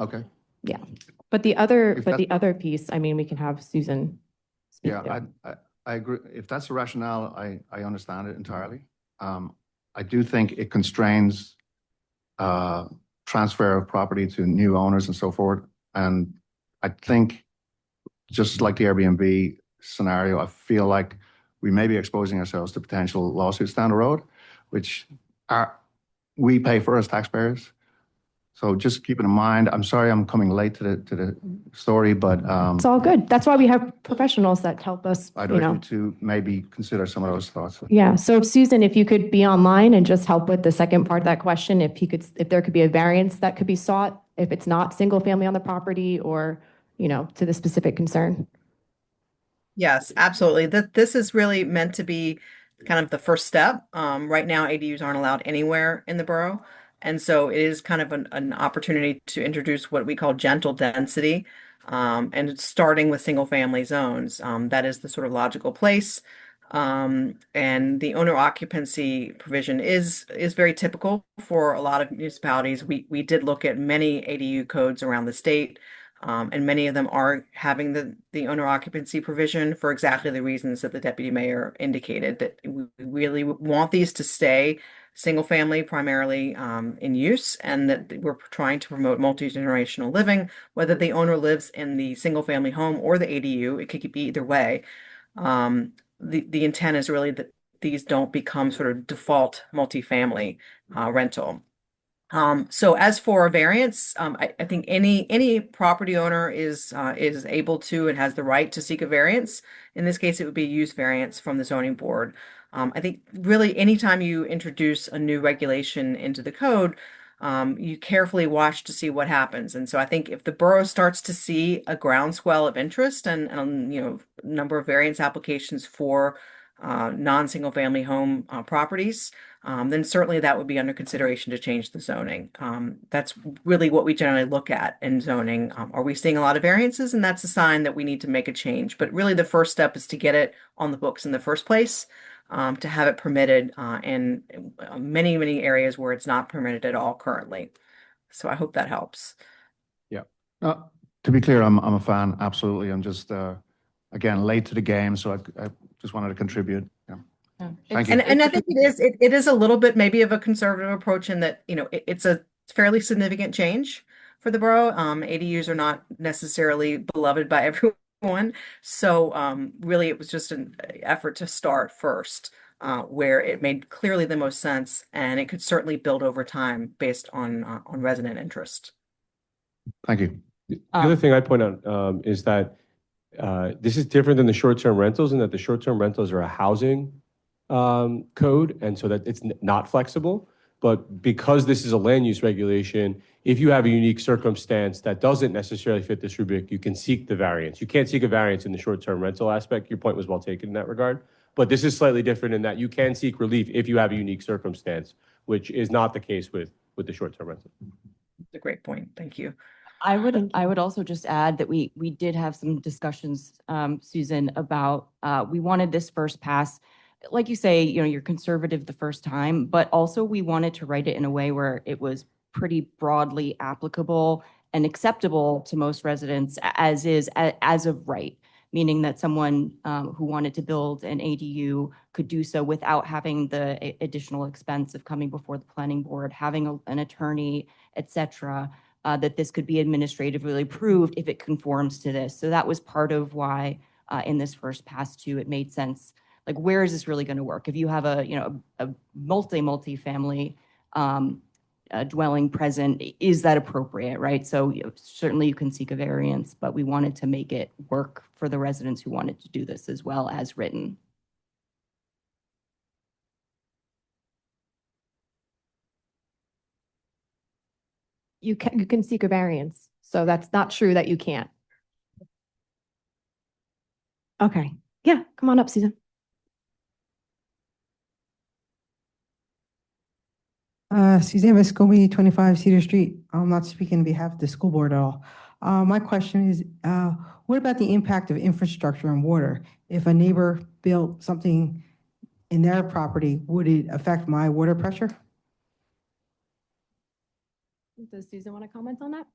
Speaker 15: Okay.
Speaker 2: Yeah. But the other,
Speaker 15: If
Speaker 2: but
Speaker 15: that-
Speaker 2: the other piece, I mean, we can have Susan speak to.
Speaker 15: Yeah, I agree. If that's the rationale, I understand it entirely. I do think it constrains transfer of property to new owners and so forth. And I think, just like the Airbnb scenario, I feel like we may be exposing ourselves to potential lawsuits down the road, which we pay for as taxpayers. So just keep it in mind. I'm sorry I'm coming late to the story, but
Speaker 2: It's all good. That's why we have professionals that help us,
Speaker 15: I'd like you to maybe consider some of those thoughts.
Speaker 2: Yeah, so Susan, if you could be online and just help with the second part of that question, if there could be a variance that could be sought, if it's not single family on the property or, to the specific concern.
Speaker 16: Yes, absolutely. This is really meant to be kind of the first step. Right now, ADUs aren't allowed anywhere in the borough. And so it is kind of an opportunity to introduce what we call gentle density. And it's starting with single family zones. That is the sort of logical place. And the owner occupancy provision is very typical for a lot of municipalities. We did look at many ADU codes around the state. And many of them are having the owner occupancy provision for exactly the reasons that the deputy mayor indicated, that we really want these to stay single family primarily in use, and that we're trying to promote multi-generational living, whether the owner lives in the single family home or the ADU. It could be either way. The intent is really that these don't become sort of default multifamily rental. So as for a variance, I think any property owner is able to and has the right to seek a variance. In this case, it would be a use variance from the zoning board. I think really anytime you introduce a new regulation into the code, you carefully watch to see what happens. And so I think if the borough starts to see a groundswell of interest and number of variance applications for non-single family home properties, then certainly that would be under consideration to change the zoning. That's really what we generally look at in zoning. Are we seeing a lot of variances? And that's a sign that we need to make a change. But really the first step is to get it on the books in the first place, to have it permitted in many, many areas where it's not permitted at all currently. So I hope that helps.
Speaker 15: Yeah. To be clear, I'm a fan. Absolutely. I'm just, again, late to the game. So I just wanted to contribute. Yeah. Thank you.
Speaker 16: And I think it is a little bit maybe of a conservative approach in that, it's a fairly significant change for the borough. ADUs are not necessarily beloved by everyone. So really it was just an effort to start first, where it made clearly the most sense, and it could certainly build over time based on resident interest.
Speaker 15: Thank you.
Speaker 6: The other thing I'd point out is that this is different than the short-term rentals, in that the short-term rentals are a housing code, and so that it's not flexible. But because this is a land use regulation, if you have a unique circumstance that doesn't necessarily fit this rubric, you can seek the variance. You can't seek a variance in the short-term rental aspect. Your point was well taken in that regard. But this is slightly different in that you can seek relief if you have a unique circumstance, which is not the case with the short-term rental.
Speaker 16: It's a great point. Thank you.
Speaker 14: I would also just add that we did have some discussions, Susan, about, we wanted this first pass. Like you say, you're conservative the first time, but also we wanted to write it in a way where it was pretty broadly applicable and acceptable to most residents as of right, meaning that someone who wanted to build an ADU could do so without having the additional expense of coming before the planning board, having an attorney, et cetera. That this could be administratively approved if it conforms to this. So that was part of why in this first pass too, it made sense. Like, where is this really going to work? If you have a multi-family dwelling present, is that appropriate, right? So certainly you can seek a variance, but we wanted to make it work for the residents who wanted to do this as well as written.
Speaker 2: You can seek a variance. So that's not true that you can't. Okay. Yeah, come on up, Susan.
Speaker 17: Suzanne Viscomi, 25 Cedar Street. I'm not speaking on behalf of the school board at all. My question is, what about the impact of infrastructure and water? If a neighbor built something in their property, would it affect my water pressure?
Speaker 2: Does Susan want to comment on that?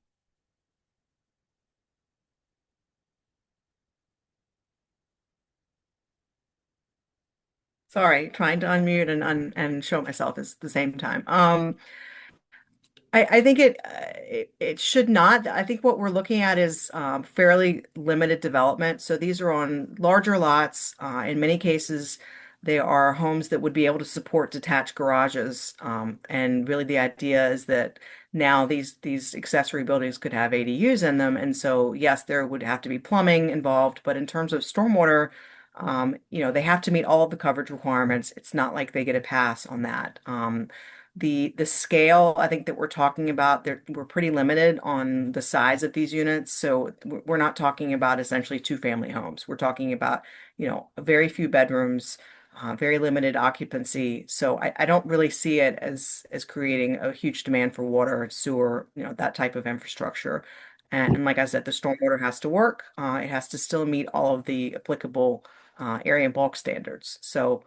Speaker 16: Sorry, trying to unmute and show myself at the same time. I think it should not. I think what we're looking at is fairly limited development. So these are on larger lots. In many cases, they are homes that would be able to support detached garages. And really, the idea is that now these accessory buildings could have ADUs in them. And so, yes, there would have to be plumbing involved. But in terms of stormwater, they have to meet all of the coverage requirements. It's not like they get a pass on that. The scale, I think that we're talking about, we're pretty limited on the size of these units. So we're not talking about essentially two-family homes. We're talking about, very few bedrooms, very limited occupancy. So I don't really see it as creating a huge demand for water, sewer, that type of infrastructure. And like I said, the stormwater has to work. It has to still meet all of the applicable area and bulk standards. So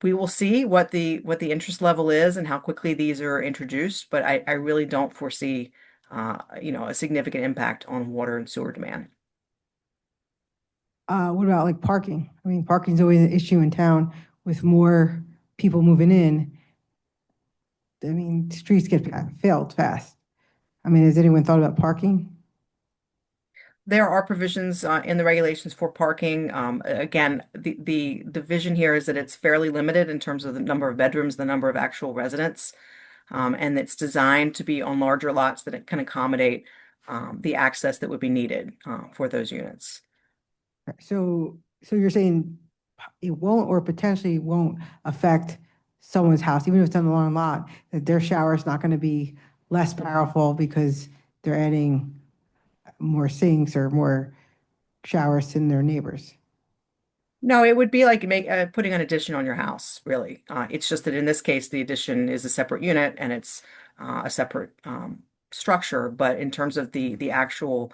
Speaker 16: we will see what the interest level is and how quickly these are introduced, but I really don't foresee a significant impact on water and sewer demand.
Speaker 17: What about like parking? I mean, parking's always an issue in town with more people moving in. I mean, streets get filled fast. I mean, has anyone thought about parking?
Speaker 16: There are provisions in the regulations for parking. Again, the vision here is that it's fairly limited in terms of the number of bedrooms, the number of actual residents, and it's designed to be on larger lots that it can accommodate the access that would be needed for those units.
Speaker 17: So you're saying it won't or potentially won't affect someone's house, even if it's on a long lot, that their shower is not going to be less powerful because they're adding more sinks or more showers than their neighbors?
Speaker 16: No, it would be like putting an addition on your house, really. It's just that in this case, the addition is a separate unit and it's a separate structure. But in terms of the actual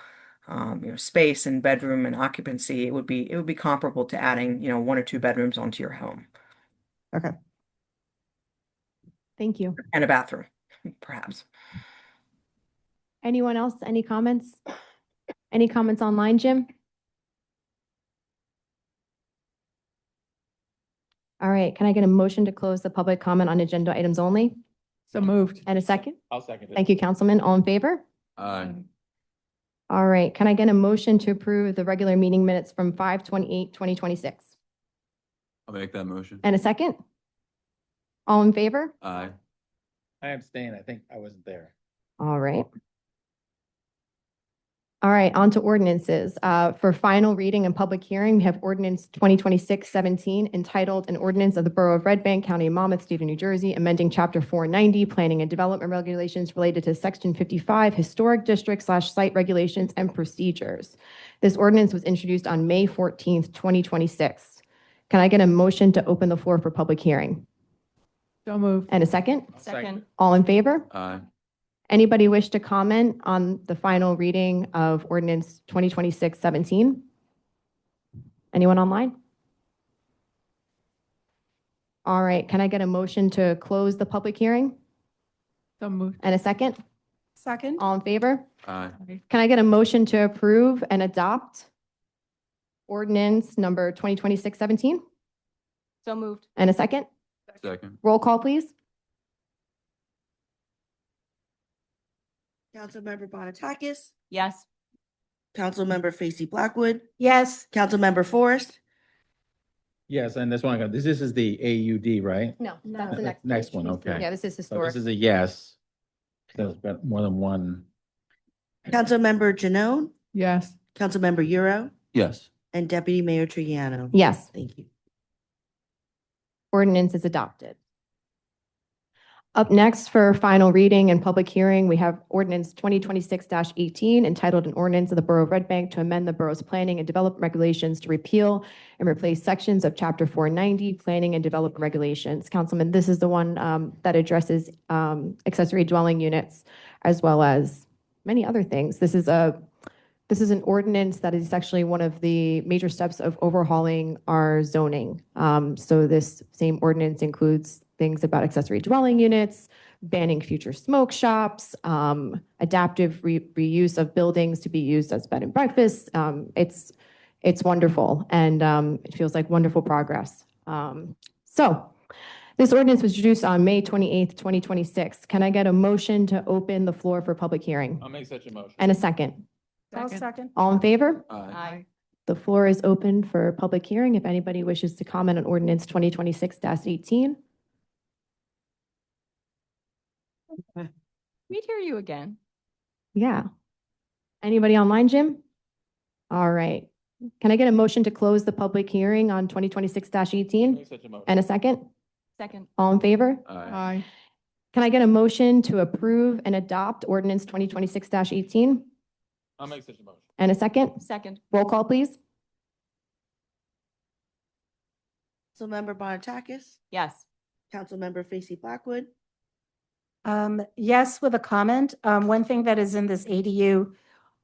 Speaker 16: space and bedroom and occupancy, it would be comparable to adding, one or two bedrooms onto your home.
Speaker 17: Okay.
Speaker 2: Thank you.
Speaker 16: And a bathroom, perhaps.
Speaker 2: Anyone else? Any comments? Any comments online, Jim? All right, can I get a motion to close the public comment on agenda items only?
Speaker 17: So moved.
Speaker 2: And a second?
Speaker 4: I'll second it.
Speaker 2: Thank you, Councilman. All in favor?
Speaker 4: Aye.
Speaker 2: All right, can I get a motion to approve the regular meeting minutes from 5/28/2026?
Speaker 18: I'll make that motion.
Speaker 2: And a second? All in favor?
Speaker 18: Aye.
Speaker 4: I abstain. I think I wasn't there.
Speaker 2: All right. All right, on to ordinances. For final reading and public hearing, we have ordinance 2026-17 entitled An Ordinance of the Borough of Red Bank, County of Monmouth, State of New Jersey, amending Chapter 490, Planning and Development Regulations related to Section 55, Historic District/Site Regulations and Procedures. This ordinance was introduced on May 14th, 2026. Can I get a motion to open the floor for public hearing?
Speaker 12: So moved.
Speaker 2: And a second?
Speaker 12: Second.
Speaker 2: All in favor?
Speaker 18: Aye.
Speaker 2: Anybody wish to comment on the final reading of ordinance 2026-17? Anyone online? All right, can I get a motion to close the public hearing?
Speaker 12: So moved.
Speaker 2: And a second?
Speaker 10: Second?
Speaker 2: All in favor?
Speaker 18: Aye.
Speaker 2: Can I get a motion to approve and adopt ordinance number 2026-17?
Speaker 14: So moved.
Speaker 2: And a second?
Speaker 18: Second.
Speaker 2: Roll call, please.
Speaker 3: Councilmember Bonatakis,
Speaker 14: Yes.
Speaker 3: Councilmember Facey Blackwood,
Speaker 10: Yes.
Speaker 3: Councilmember Forrest,
Speaker 4: Yes, and this one, this is the AUD, right?
Speaker 2: No, that's the next.
Speaker 4: Next one, okay.
Speaker 2: Yeah, this is
Speaker 4: So
Speaker 2: historic.
Speaker 4: this is a yes. There's been more than one.
Speaker 3: Councilmember Janone,
Speaker 12: Yes.
Speaker 3: Councilmember Euro,
Speaker 18: Yes.
Speaker 3: and Deputy Mayor Triano.
Speaker 2: Yes,
Speaker 3: Thank you.
Speaker 2: ordinance is adopted. Up next for final reading and public hearing, we have ordinance 2026-18 entitled an ordinance of the Borough of Red Bank to amend the borough's planning and development regulations to repeal and replace sections of Chapter 490 Planning and Development Regulations. Councilman, this is the one that addresses accessory dwelling units as well as many other things. This is an ordinance that is actually one of the major steps of overhauling our zoning. So this same ordinance includes things about accessory dwelling units, banning future smoke shops, adaptive reuse of buildings to be used as bed and breakfast. It's wonderful, and it feels like wonderful progress. So this ordinance was introduced on May 28th, 2026. Can I get a motion to open the floor for public hearing?
Speaker 4: I'll make such a motion.
Speaker 2: And a second?
Speaker 10: I'll second.
Speaker 2: All in favor?
Speaker 18: Aye.
Speaker 2: The floor is open for public hearing if anybody wishes to comment on ordinance 2026-18.
Speaker 14: We'd hear you again.
Speaker 2: Yeah. Anybody online, Jim? All right. Can I get a motion to close the public hearing on 2026-18?
Speaker 4: Make such a motion.
Speaker 2: And a second?
Speaker 14: Second.
Speaker 2: All in favor?
Speaker 12: Aye.
Speaker 2: Can I get a motion to approve and adopt ordinance 2026-18?
Speaker 4: I'll make such a motion.
Speaker 2: And a second?
Speaker 14: Second.
Speaker 2: Roll call, please.
Speaker 3: Councilmember Bonatakis,
Speaker 14: Yes.
Speaker 3: Councilmember Facey Blackwood,
Speaker 10: Yes, with a comment. One thing that is in this ADU,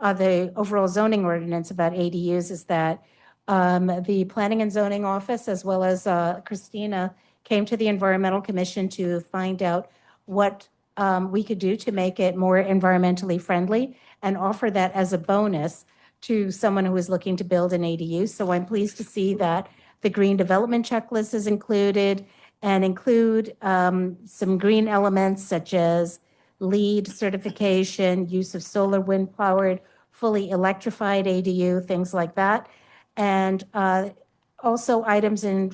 Speaker 10: the overall zoning ordinance about ADUs is that the Planning and Zoning Office, as well as Christina, came to the Environmental Commission to find out what we could do to make it more environmentally friendly and offer that as a bonus to someone who is looking to build an ADU. So I'm pleased to see that the green development checklist is included and include some green elements such as LEED certification, use of solar wind powered, fully electrified ADU, things like that. And also items in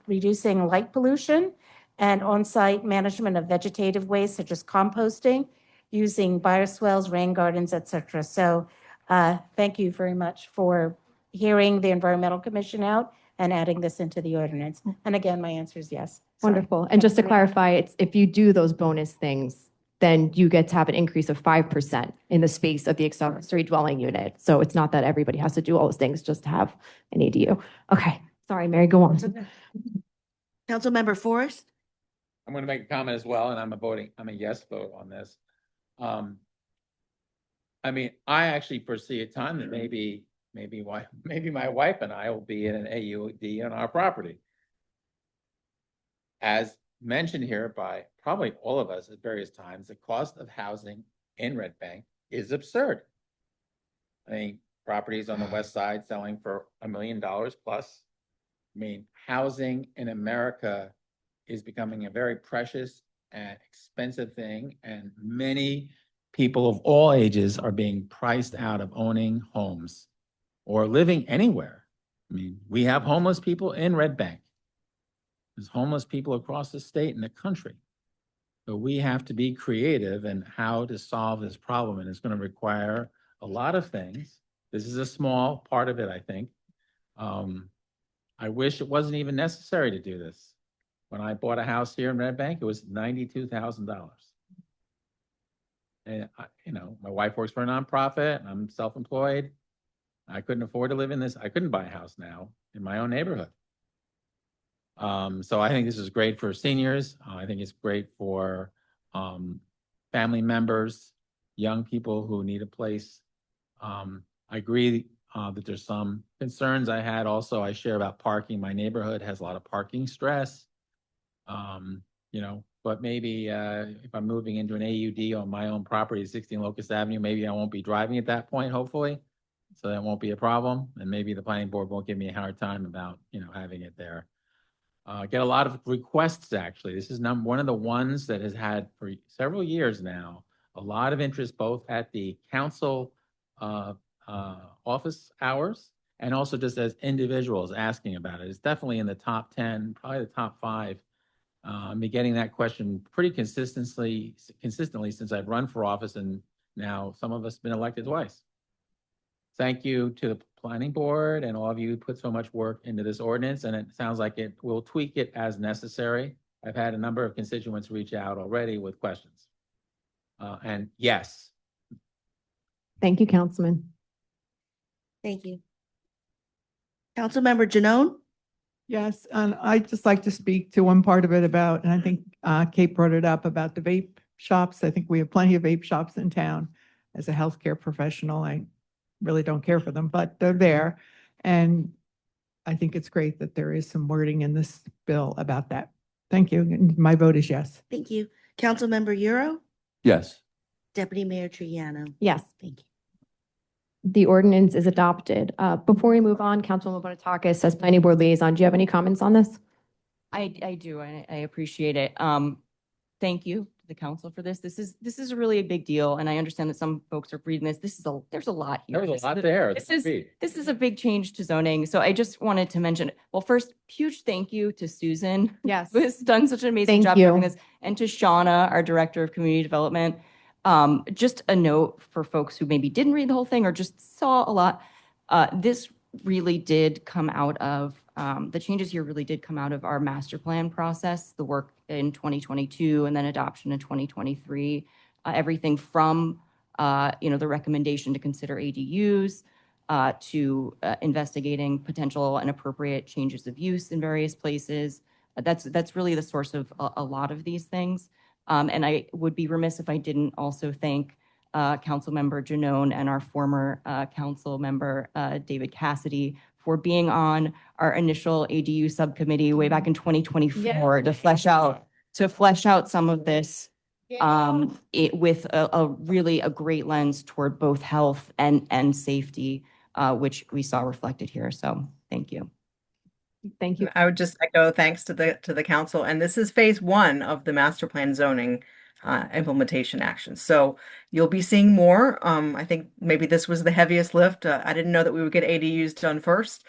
Speaker 10: reducing light pollution and on-site management of vegetative waste such as composting, using bioswales, rain gardens, et cetera. So thank you very much for hearing the Environmental Commission out and adding this into the ordinance. And again, my answer is yes. Sorry.
Speaker 2: Wonderful. And just to clarify, it's if you do those bonus things, then you get to have an increase of 5% in the space of the accessory dwelling unit. So it's not that everybody has to do all those things just to have an ADU. Okay, sorry, Mary, go on.
Speaker 3: Councilmember Forrest,
Speaker 4: I'm going to make a comment as well, and I'm a yes vote on this. I mean, I actually foresee a time that maybe my wife and I will be in an AUD on our property. As mentioned here by probably all of us at various times, the cost of housing in Red Bank is absurd. I mean, properties on the west side selling for $1 million plus. I mean, housing in America is becoming a very precious and expensive thing, and many people of all ages are being priced out of owning homes or living anywhere. I mean, we have homeless people in Red Bank. There's homeless people across the state and the country. So we have to be creative in how to solve this problem, and it's going to require a lot of things. This is a small part of it, I think. I wish it wasn't even necessary to do this. When I bought a house here in Red Bank, it was $92,000. And my wife works for a nonprofit, and I'm self-employed. I couldn't afford to live in this. I couldn't buy a house now in my own neighborhood. So I think this is great for seniors. I think it's great for family members, young people who need a place. I agree that there's some concerns I had also. I share about parking. My neighborhood has a lot of parking stress. But maybe if I'm moving into an AUD on my own property, 16 Locust Avenue, maybe I won't be driving at that point, hopefully. So that won't be a problem. And maybe the planning board won't give me a hard time about, having it there. Get a lot of requests, actually. This is one of the ones that has had for several years now, a lot of interest both at the council office hours and also just as individuals asking about it. It's definitely in the top 10, probably the top 5. I've been getting that question pretty consistently since I've run for office, and now some of us have been elected twice. Thank you to the planning board and all of you who put so much work into this ordinance, and it sounds like it will tweak it as necessary. I've had a number of constituents reach out already with questions. And yes.
Speaker 2: Thank you, Councilman.
Speaker 3: Thank you. Councilmember Janone?
Speaker 9: Yes, and I'd just like to speak to one part of it about, and I think Kate brought it up about the vape shops. I think we have plenty of vape shops in town. As a healthcare professional, I really don't care for them, but they're there. And I think it's great that there is some wording in this bill about that. Thank you. And my vote is yes.
Speaker 3: Thank you. Councilmember Euro?
Speaker 18: Yes.
Speaker 3: Deputy Mayor Triano?
Speaker 2: Yes.
Speaker 3: Thank you.
Speaker 2: The ordinance is adopted. Before we move on, Councilwoman Bonatakis, as planning board liaison, do you have any comments on this?
Speaker 14: I do, and I appreciate it. Thank you to the council for this. This is really a big deal, and I understand that some folks are reading this. There's a lot here.
Speaker 4: There was a lot there.
Speaker 14: This is a big change to zoning. So I just wanted to mention, well, first, huge thank you to Susan.
Speaker 2: Yes.
Speaker 14: Who has done such an amazing
Speaker 2: Thank
Speaker 14: job
Speaker 2: you.
Speaker 14: doing this, and to Shauna, our Director of Community Development. Just a note for folks who maybe didn't read the whole thing or just saw a lot. This really did come out of, the changes here really did come out of our master plan process, the work in 2022 and then adoption in 2023. Everything from, the recommendation to consider ADUs to investigating potential and appropriate changes of use in various places. That's really the source of a lot of these things. And I would be remiss if I didn't also thank Councilmember Janone and our former council member, David Cassidy, for being on our initial ADU subcommittee way back in 2024 to flesh out some of this with really a great lens toward both health and safety, which we saw reflected here. So thank you.
Speaker 2: Thank you.
Speaker 16: I would just echo thanks to the council. And this is phase 1 of the master plan zoning implementation actions. So you'll be seeing more. I think maybe this was the heaviest lift. I didn't know that we would get ADUs done first.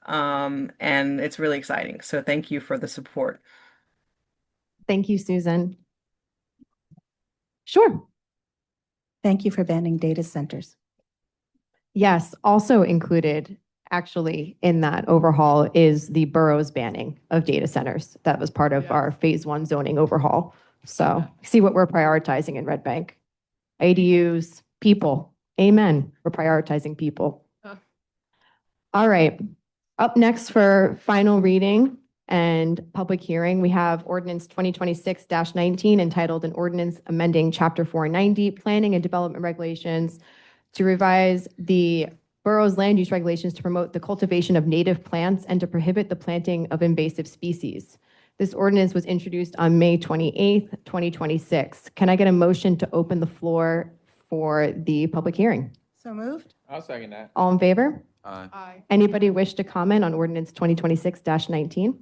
Speaker 16: And it's really exciting. So thank you for the support.
Speaker 2: Thank you, Susan. Sure.
Speaker 10: Thank you for banning data centers.
Speaker 2: Yes, also included actually in that overhaul is the borough's banning of data centers. That was part of our phase 1 zoning overhaul. So see what we're prioritizing in Red Bank. ADUs, people. Amen. We're prioritizing people. All right. Up next for final reading and public hearing, we have ordinance 2026-19 entitled an ordinance amending chapter 490 planning and development regulations to revise the borough's land use regulations to promote the cultivation of native plants and to prohibit the planting of invasive species. This ordinance was introduced on May 28th, 2026. Can I get a motion to open the floor for the public hearing?
Speaker 10: So moved.
Speaker 4: I'll second that.
Speaker 2: All in favor?
Speaker 18: Aye.
Speaker 2: Anybody wish to comment on ordinance 2026-19?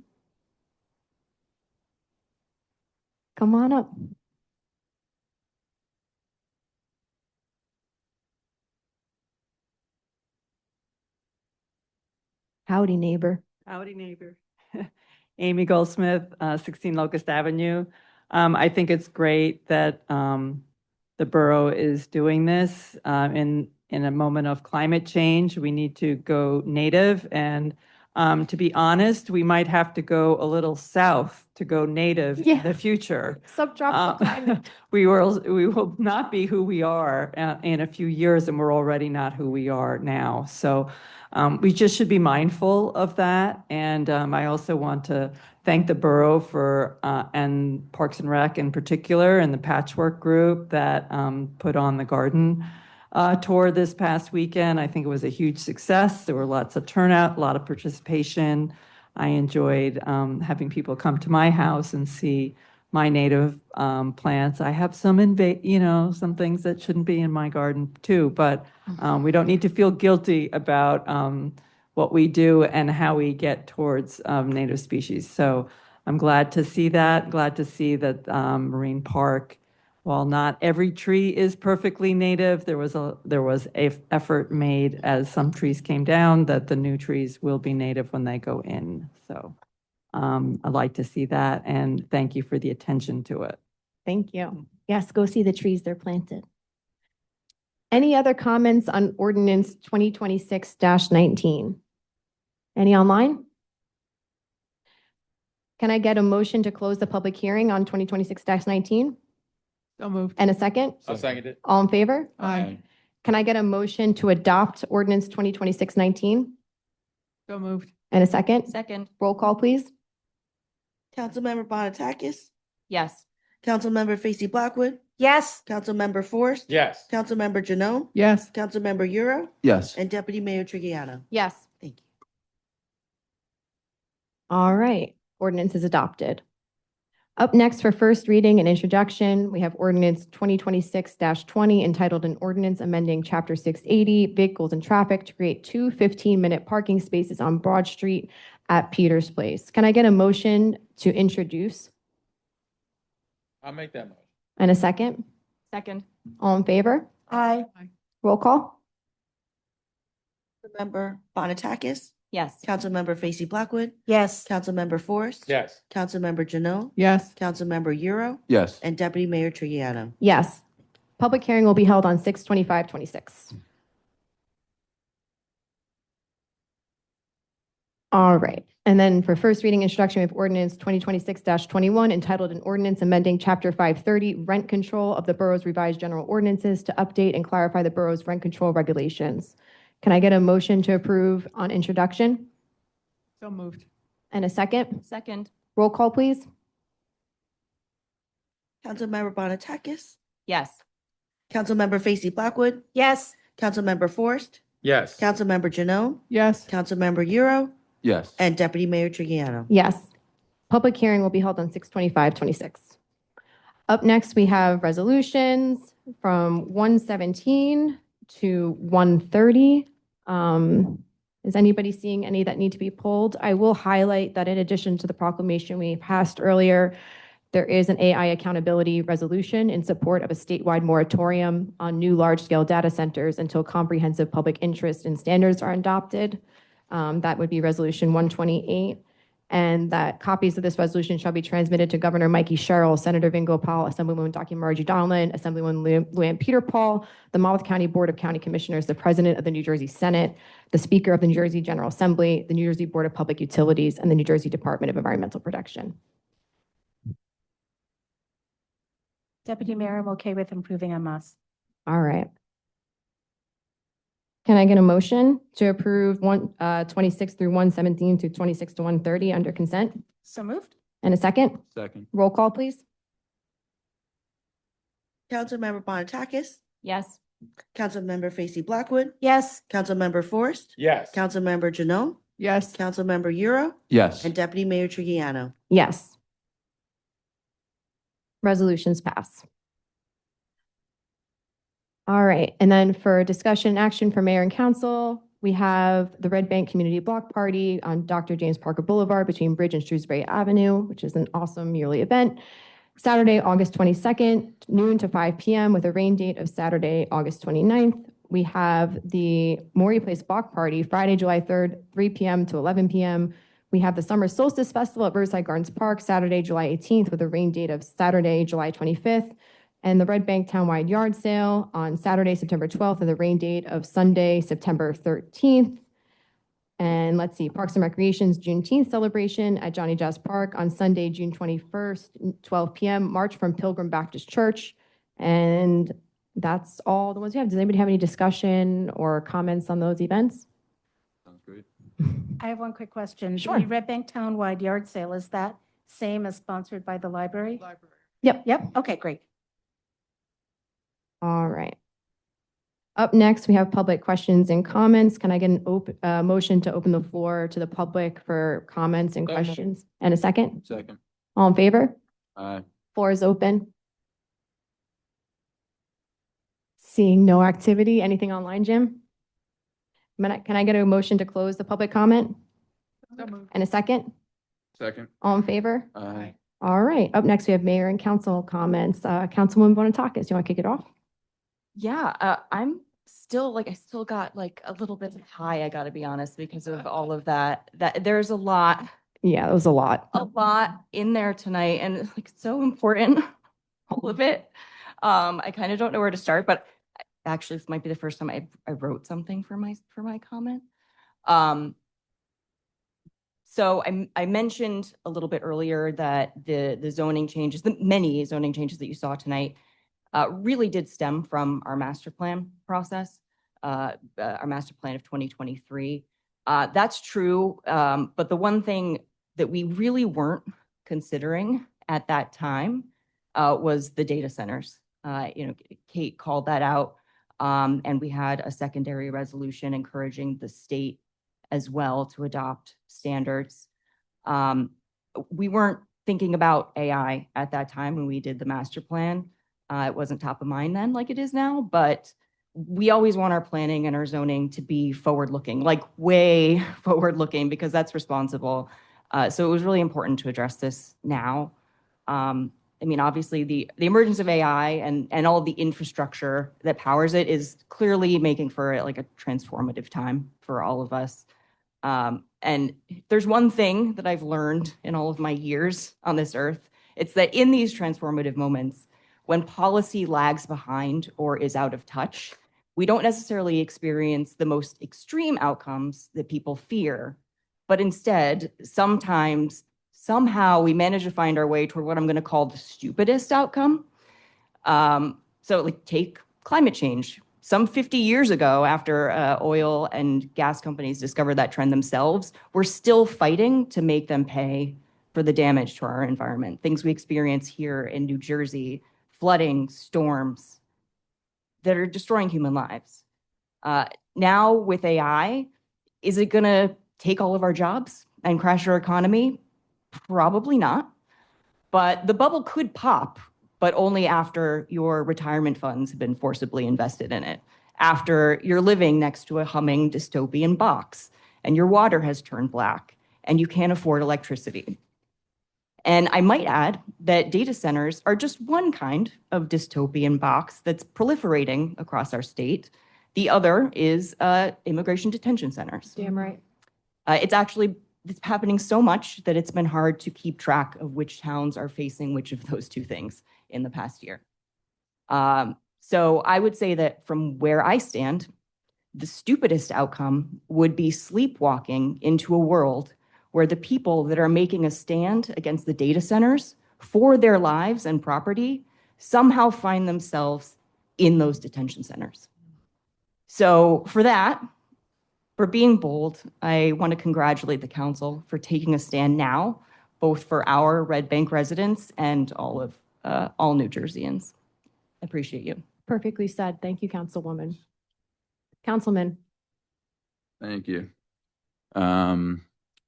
Speaker 2: Come on up. Howdy, neighbor.
Speaker 12: Howdy, neighbor. Amy Goldsmith, 16 Locust Avenue. I think it's great that the borough is doing this in a moment of climate change. We need to go native, and to be honest, we might have to go a little south to go native in the future.
Speaker 2: Subtropical climate.
Speaker 12: We will not be who we are in a few years, and we're already not who we are now. So we just should be mindful of that. And I also want to thank the borough for, and Parks and Rec in particular, and the patchwork group that put on the garden tour this past weekend. I think it was a huge success. There were lots of turnout, a lot of participation. I enjoyed having people come to my house and see my native plants. I have some some things that shouldn't be in my garden too, but we don't need to feel guilty about what we do and how we get towards native species. So I'm glad to see that, glad to see that Marine Park, while not every tree is perfectly native, there was a effort made as some trees came down that the new trees will be native when they go in. So I'd like to see that, and thank you for the attention to it.
Speaker 2: Thank you. Yes, go see the trees, they're planted. Any other comments on ordinance 2026-19? Any online? Can I get a motion to close the public hearing on 2026-19?
Speaker 9: So moved.
Speaker 2: And a second?
Speaker 4: I'll second it.
Speaker 2: All in favor?
Speaker 9: Aye.
Speaker 2: Can I get a motion to adopt ordinance 2026-19?
Speaker 9: So moved.
Speaker 2: And a second?
Speaker 14: Second.
Speaker 2: Roll call, please.
Speaker 3: Councilmember Bonatakis,
Speaker 14: Yes.
Speaker 3: Councilmember Facey Blackwood,
Speaker 10: Yes.
Speaker 3: Councilmember Forrest,
Speaker 4: Yes.
Speaker 3: Councilmember Janone,
Speaker 9: Yes.
Speaker 3: Councilmember Euro,
Speaker 15: Yes.
Speaker 3: and Deputy Mayor Trigiano.
Speaker 2: Yes.
Speaker 3: Thank you.
Speaker 2: All right, ordinance is adopted. Up next for first reading and introduction, we have ordinance 2026-20 entitled an ordinance amending chapter 680 vehicles and traffic to create two 15-minute parking spaces on Broad Street at Peters Place. Can I get a motion to introduce
Speaker 4: I'll make that motion.
Speaker 2: and a second?
Speaker 14: Second.
Speaker 2: All in favor?
Speaker 10: Aye.
Speaker 2: Roll call?
Speaker 3: Councilmember Bonatakis,
Speaker 14: Yes.
Speaker 3: Councilmember Facey Blackwood,
Speaker 10: Yes.
Speaker 3: Councilmember Forrest,
Speaker 4: Yes.
Speaker 3: Councilmember Janone,
Speaker 9: Yes.
Speaker 3: Councilmember Euro,
Speaker 15: Yes.
Speaker 3: and Deputy Mayor Trigiano.
Speaker 2: Yes. Public hearing will be held on 6/25/26. All right. And then for first reading introduction, we have ordinance 2026-21 entitled an ordinance amending chapter 530 rent control of the borough's revised general ordinances to update and clarify the borough's rent control regulations. Can I get a motion to approve on introduction
Speaker 9: So moved.
Speaker 2: and a second?
Speaker 14: Second.
Speaker 2: Roll call, please.
Speaker 3: Councilmember Bonatakis,
Speaker 14: Yes.
Speaker 3: Councilmember Facey Blackwood,
Speaker 10: Yes.
Speaker 3: Councilmember Forrest,
Speaker 4: Yes.
Speaker 3: Councilmember Janone,
Speaker 9: Yes.
Speaker 3: Councilmember Euro,
Speaker 15: Yes.
Speaker 3: and Deputy Mayor Trigiano.
Speaker 2: Yes. Public hearing will be held on 6/25/26. Up next, we have resolutions from 117 to 130. Is anybody seeing any that need to be pulled? I will highlight that in addition to the proclamation we passed earlier, there is an AI accountability resolution in support of a statewide moratorium on new large-scale data centers until comprehensive public interest and standards are adopted. That would be Resolution 128. And that copies of this resolution shall be transmitted to Governor Mikey Sherrill, Senator Vin Gopal, Assemblywoman Dr. Margie Donlin, Assemblywoman Luann Peter Paul, the Monmouth County Board of County Commissioners, the President of the New Jersey Senate, the Speaker of the New Jersey General Assembly, the New Jersey Board of Public Utilities, and the New Jersey Department of Environmental Protection.
Speaker 10: Deputy Mayor, I'm okay with improving on MOS.
Speaker 2: All right. Can I get a motion to approve 26 through 117 to 26 to 130 under consent?
Speaker 10: So moved.
Speaker 2: And a second?
Speaker 18: Second.
Speaker 2: Roll call, please.
Speaker 3: Councilmember Bonatakis,
Speaker 14: Yes.
Speaker 3: Councilmember Facey Blackwood,
Speaker 10: Yes.
Speaker 3: Councilmember Forrest,
Speaker 4: Yes.
Speaker 3: Councilmember Janone,
Speaker 9: Yes.
Speaker 3: Councilmember Euro,
Speaker 15: Yes.
Speaker 3: and Deputy Mayor Trigiano.
Speaker 2: Yes. Resolutions pass. All right, and then for discussion and action for mayor and council, we have the Red Bank Community Block Party on Dr. James Parker Boulevard between Bridge and Shrewsbury Avenue, which is an awesome yearly event. Saturday, August 22nd, noon to 5 p.m. with a rain date of Saturday, August 29th. We have the Maury Place Block Party, Friday, July 3rd, 3 p.m. to 11 p.m. We have the Summer Solstice Festival at Riverside Gardens Park, Saturday, July 18th, with a rain date of Saturday, July 25th. And the Red Bank Townwide Yard Sale on Saturday, September 12th, and the rain date of Sunday, September 13th. And let's see, Parks and Recreation's Juneteenth celebration at Johnny Jazz Park on Sunday, June 21st, 12 p.m. March from Pilgrim Baptist Church. And that's all the ones we have. Does anybody have any discussion or comments on those events?
Speaker 18: Sounds great.
Speaker 10: I have one quick question.
Speaker 2: Sure.
Speaker 10: The Red Bank Townwide Yard Sale, is that same as sponsored by the library?
Speaker 2: Yep.
Speaker 10: Yep, okay, great.
Speaker 2: All right. Up next, we have public questions and comments. Can I get an motion to open the floor to the public for comments and
Speaker 18: So moved.
Speaker 2: questions? And a second?
Speaker 18: Second.
Speaker 2: All in favor?
Speaker 18: Aye.
Speaker 2: Floor is open. Seeing no activity. Anything online, Jim? Can I get a motion to close the public comment? And a second?
Speaker 18: Second.
Speaker 2: All in favor?
Speaker 18: Aye.
Speaker 2: All right. Up next, we have mayor and council comments. Councilwoman Bonatakis, do you want to kick it off?
Speaker 14: Yeah, I'm still like, I still got like a little bit high, I gotta be honest, because of all of that. There's a lot
Speaker 2: Yeah, it was a lot.
Speaker 14: in there tonight, and like it's so important, all of it. I kind of don't know where to start, but actually this might be the first time I wrote something for my comment. So I mentioned a little bit earlier that the zoning changes, the many zoning changes that you saw tonight, really did stem from our master plan process, our master plan of 2023. That's true, but the one thing that we really weren't considering at that time was the data centers. Kate called that out, and we had a secondary resolution encouraging the state as well to adopt standards. We weren't thinking about AI at that time when we did the master plan. It wasn't top of mind then like it is now, but we always want our planning and our zoning to be forward-looking, like way forward-looking, because that's responsible. So it was really important to address this now. I mean, obviously the emergence of AI and all of the infrastructure that powers it is clearly making for like a transformative time for all of us. And there's one thing that I've learned in all of my years on this earth. It's that in these transformative moments, when policy lags behind or is out of touch, we don't necessarily experience the most extreme outcomes that people fear, but instead, sometimes, somehow we manage to find our way toward what I'm going to call the stupidest outcome. So like take climate change. Some 50 years ago, after oil and gas companies discovered that trend themselves, we're still fighting to make them pay for the damage to our environment. Things we experience here in New Jersey, flooding, storms that are destroying human lives. Now with AI, is it going to take all of our jobs and crash our economy? Probably not. But the bubble could pop, but only after your retirement funds have been forcibly invested in it, after you're living next to a humming dystopian box and your water has turned black and you can't afford electricity. And I might add that data centers are just one kind of dystopian box that's proliferating across our state. The other is immigration detention centers.
Speaker 2: Damn right.
Speaker 14: It's happening so much that it's been hard to keep track of which towns are facing which of those two things in the past year. So I would say that from where I stand, the stupidest outcome would be sleepwalking into a world where the people that are making a stand against the data centers for their lives and property somehow find themselves in those detention centers. So for that, for being bold, I want to congratulate the council for taking a stand now, both for our Red Bank residents and all New Jerseyans. I appreciate you.
Speaker 2: Perfectly said. Thank you, Councilwoman. Councilman.
Speaker 18: Thank you. I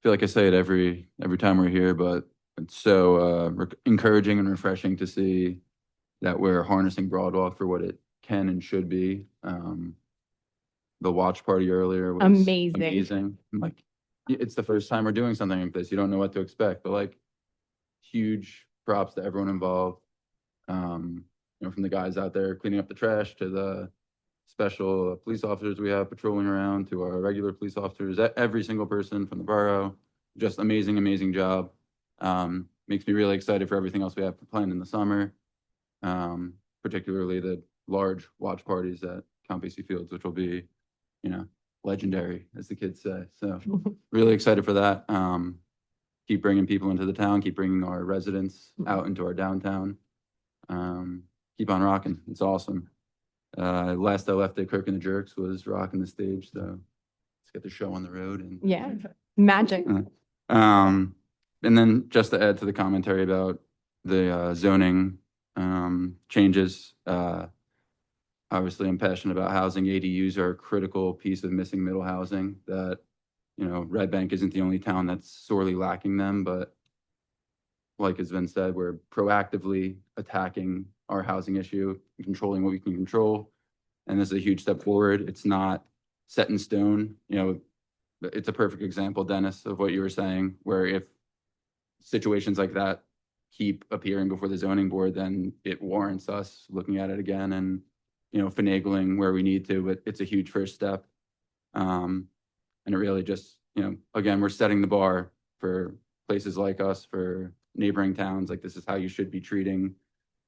Speaker 18: feel like I say it every time we're here, but it's so encouraging and refreshing to see that we're harnessing Broadwalk for what it can and should be. The watch party earlier was amazing. Like, it's the first time we're doing something like this. You don't know what to expect, but like, huge props to everyone involved. From the guys out there cleaning up the trash to the special police officers we have patrolling around to our regular police officers, every single person from the borough, just amazing job. Makes me really excited for everything else we have planned in the summer, particularly the large watch parties at Count Basie Fields, which will be, legendary, as the kids say. So really excited for that. Keep bringing people into the town, keep bringing our residents out into our downtown. Keep on rocking. It's awesome. Last I left at Kirk and the Jerks was rocking the stage. So let's get the show on the road and.
Speaker 2: Yeah, magic.
Speaker 18: And then just to add to the commentary about the zoning changes, obviously I'm passionate about housing. ADUs are a critical piece of missing middle housing that, Red Bank isn't the only town that's sorely lacking them, but like has been said, we're proactively attacking our housing issue, controlling what we can control. And this is a huge step forward. It's not set in stone. It's a perfect example, Dennis, of what you were saying, where if situations like that keep appearing before the zoning board, then it warrants us looking at it again and, finagling where we need to, but it's a huge first step. And it really just, again, we're setting the bar for places like us, for neighboring towns. Like, this is how you should be treating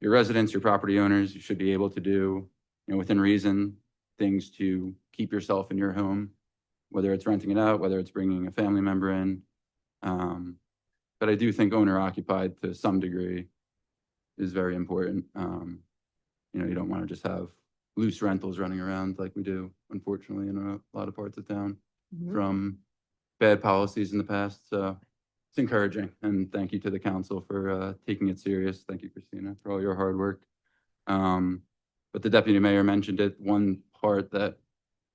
Speaker 18: your residents, your property owners. You should be able to do, within reason, things to keep yourself in your home, whether it's renting it out, whether it's bringing a family member in. But I do think owner occupied to some degree is very important. You don't want to just have loose rentals running around like we do, unfortunately, in a lot of parts of town from bad policies in the past. So it's encouraging. And thank you to the council for taking it serious. Thank you, Christina, for all your hard work. But the deputy mayor mentioned it. One part that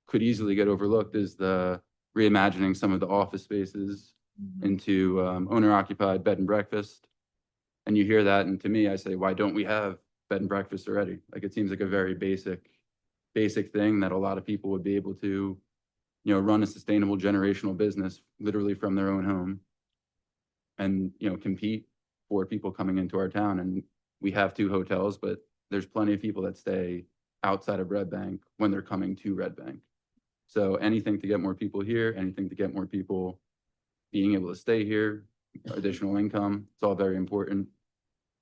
Speaker 18: could easily get overlooked is the reimagining some of the office spaces into owner-occupied bed and breakfast. And you hear that, and to me, I say, why don't we have bed and breakfast already? Like, it seems like a very basic thing that a lot of people would be able to, run a sustainable generational business literally from their own home and, compete for people coming into our town. And we have 2 hotels, but there's plenty of people that stay outside of Red Bank when they're coming to Red Bank. So anything to get more people here, anything to get more people being able to stay here, additional income, it's all very important.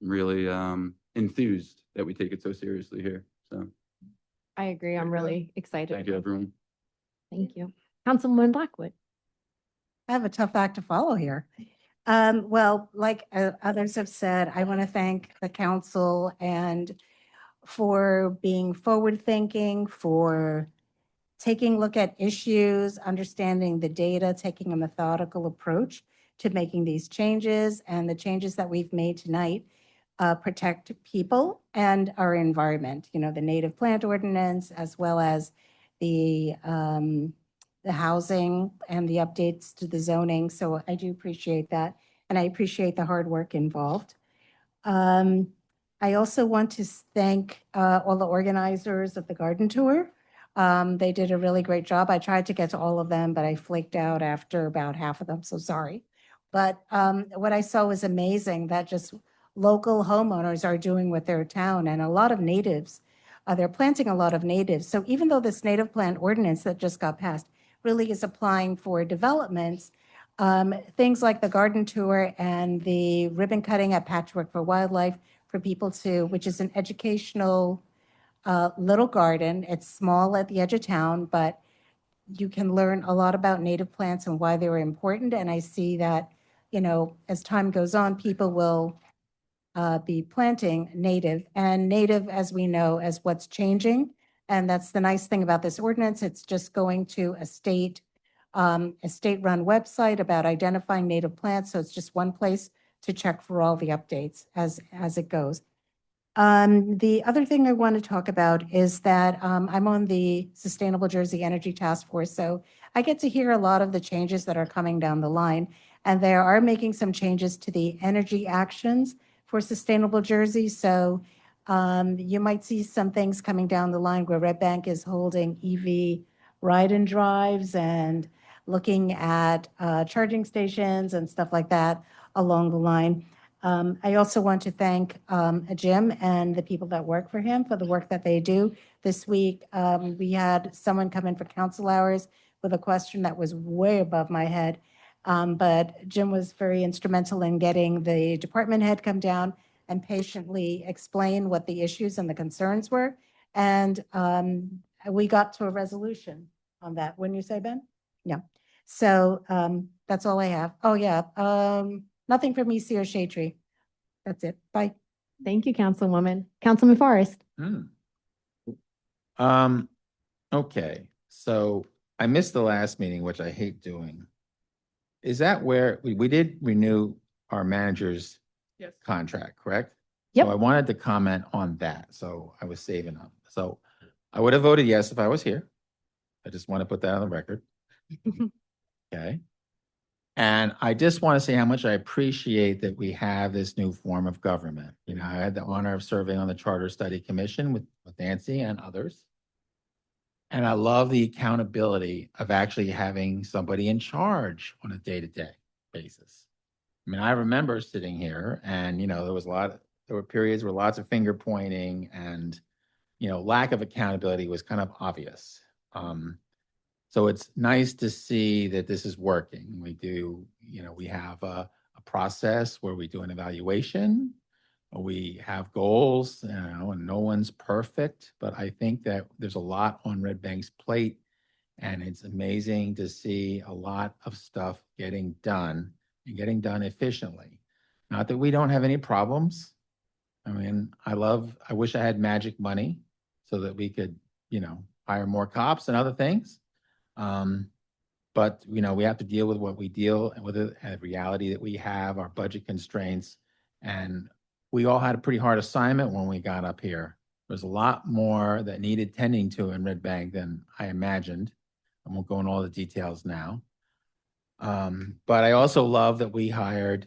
Speaker 18: I'm really enthused that we take it so seriously here. So
Speaker 2: I agree. I'm really excited.
Speaker 18: thank you, everyone.
Speaker 2: Thank you. Councilwoman Blackwood.
Speaker 10: I have a tough act to follow here. Well, like others have said, I want to thank the council and for being forward-thinking, for taking a look at issues, understanding the data, taking a methodical approach to making these changes, and the changes that we've made tonight protect people and our environment. The native plant ordinance, as well as the housing and the updates to the zoning. So I do appreciate that, and I appreciate the hard work involved. I also want to thank all the organizers of the garden tour. They did a really great job. I tried to get to all of them, but I flaked out after about half of them, so sorry. But what I saw was amazing, that just local homeowners are doing with their town, and a lot of natives, they're planting a lot of natives. So even though this native plant ordinance that just got passed really is applying for developments, things like the garden tour and the ribbon cutting at Patchwork for Wildlife for people to, which is an educational little garden. It's small at the edge of town, but you can learn a lot about native plants and why they're important. And I see that, as time goes on, people will be planting native. And native, as we know, as what's changing. And that's the nice thing about this ordinance. It's just going to a state-run website about identifying native plants. So it's just one place to check for all the updates as it goes. The other thing I want to talk about is that I'm on the Sustainable Jersey Energy Task Force, so I get to hear a lot of the changes that are coming down the line, and they are making some changes to the energy actions for Sustainable Jersey. So you might see some things coming down the line where Red Bank is holding EV ride and drives and looking at charging stations and stuff like that along the line. I also want to thank Jim and the people that work for him for the work that they do. This week, we had someone come in for council hours with a question that was way above my head. But Jim was very instrumental in getting the department head come down and patiently explain what the issues and the concerns were. And we got to a resolution on that. Wouldn't you say, Ben? Yeah. So that's all I have. Oh, yeah. Nothing from EC or Shade Tree. That's it. Bye.
Speaker 2: Thank you, Councilwoman. Councilman Forrest.
Speaker 4: Okay, so I missed the last meeting, which I hate doing. Is that where we did renew our manager's
Speaker 7: Yes.
Speaker 4: contract, correct?
Speaker 2: Yep.
Speaker 4: So I wanted to comment on that, so I was saving up. So I would have voted yes if I was here. I just want to put that on the record. Okay. And I just want to say how much I appreciate that we have this new form of government. You know, I had the honor of serving on the Charter Study Commission with Nancy and others. And I love the accountability of actually having somebody in charge on a day-to-day basis. I mean, I remember sitting here and, you know, there were periods where lots of finger pointing and, you know, lack of accountability was kind of obvious. So it's nice to see that this is working. We do, you know, we have a process where we do an evaluation. We have goals, you know, and no one's perfect, but I think that there's a lot on Red Bank's plate, and it's amazing to see a lot of stuff getting done and getting done efficiently. Not that we don't have any problems. I mean, I wish I had magic money so that we could, you know, hire more cops and other things. But, you know, we have to deal with what we deal with, the reality that we have, our budget constraints. And we all had a pretty hard assignment when we got up here. There's a lot more that needed tending to in Red Bank than I imagined. I won't go into all the details now. But I also love that we hired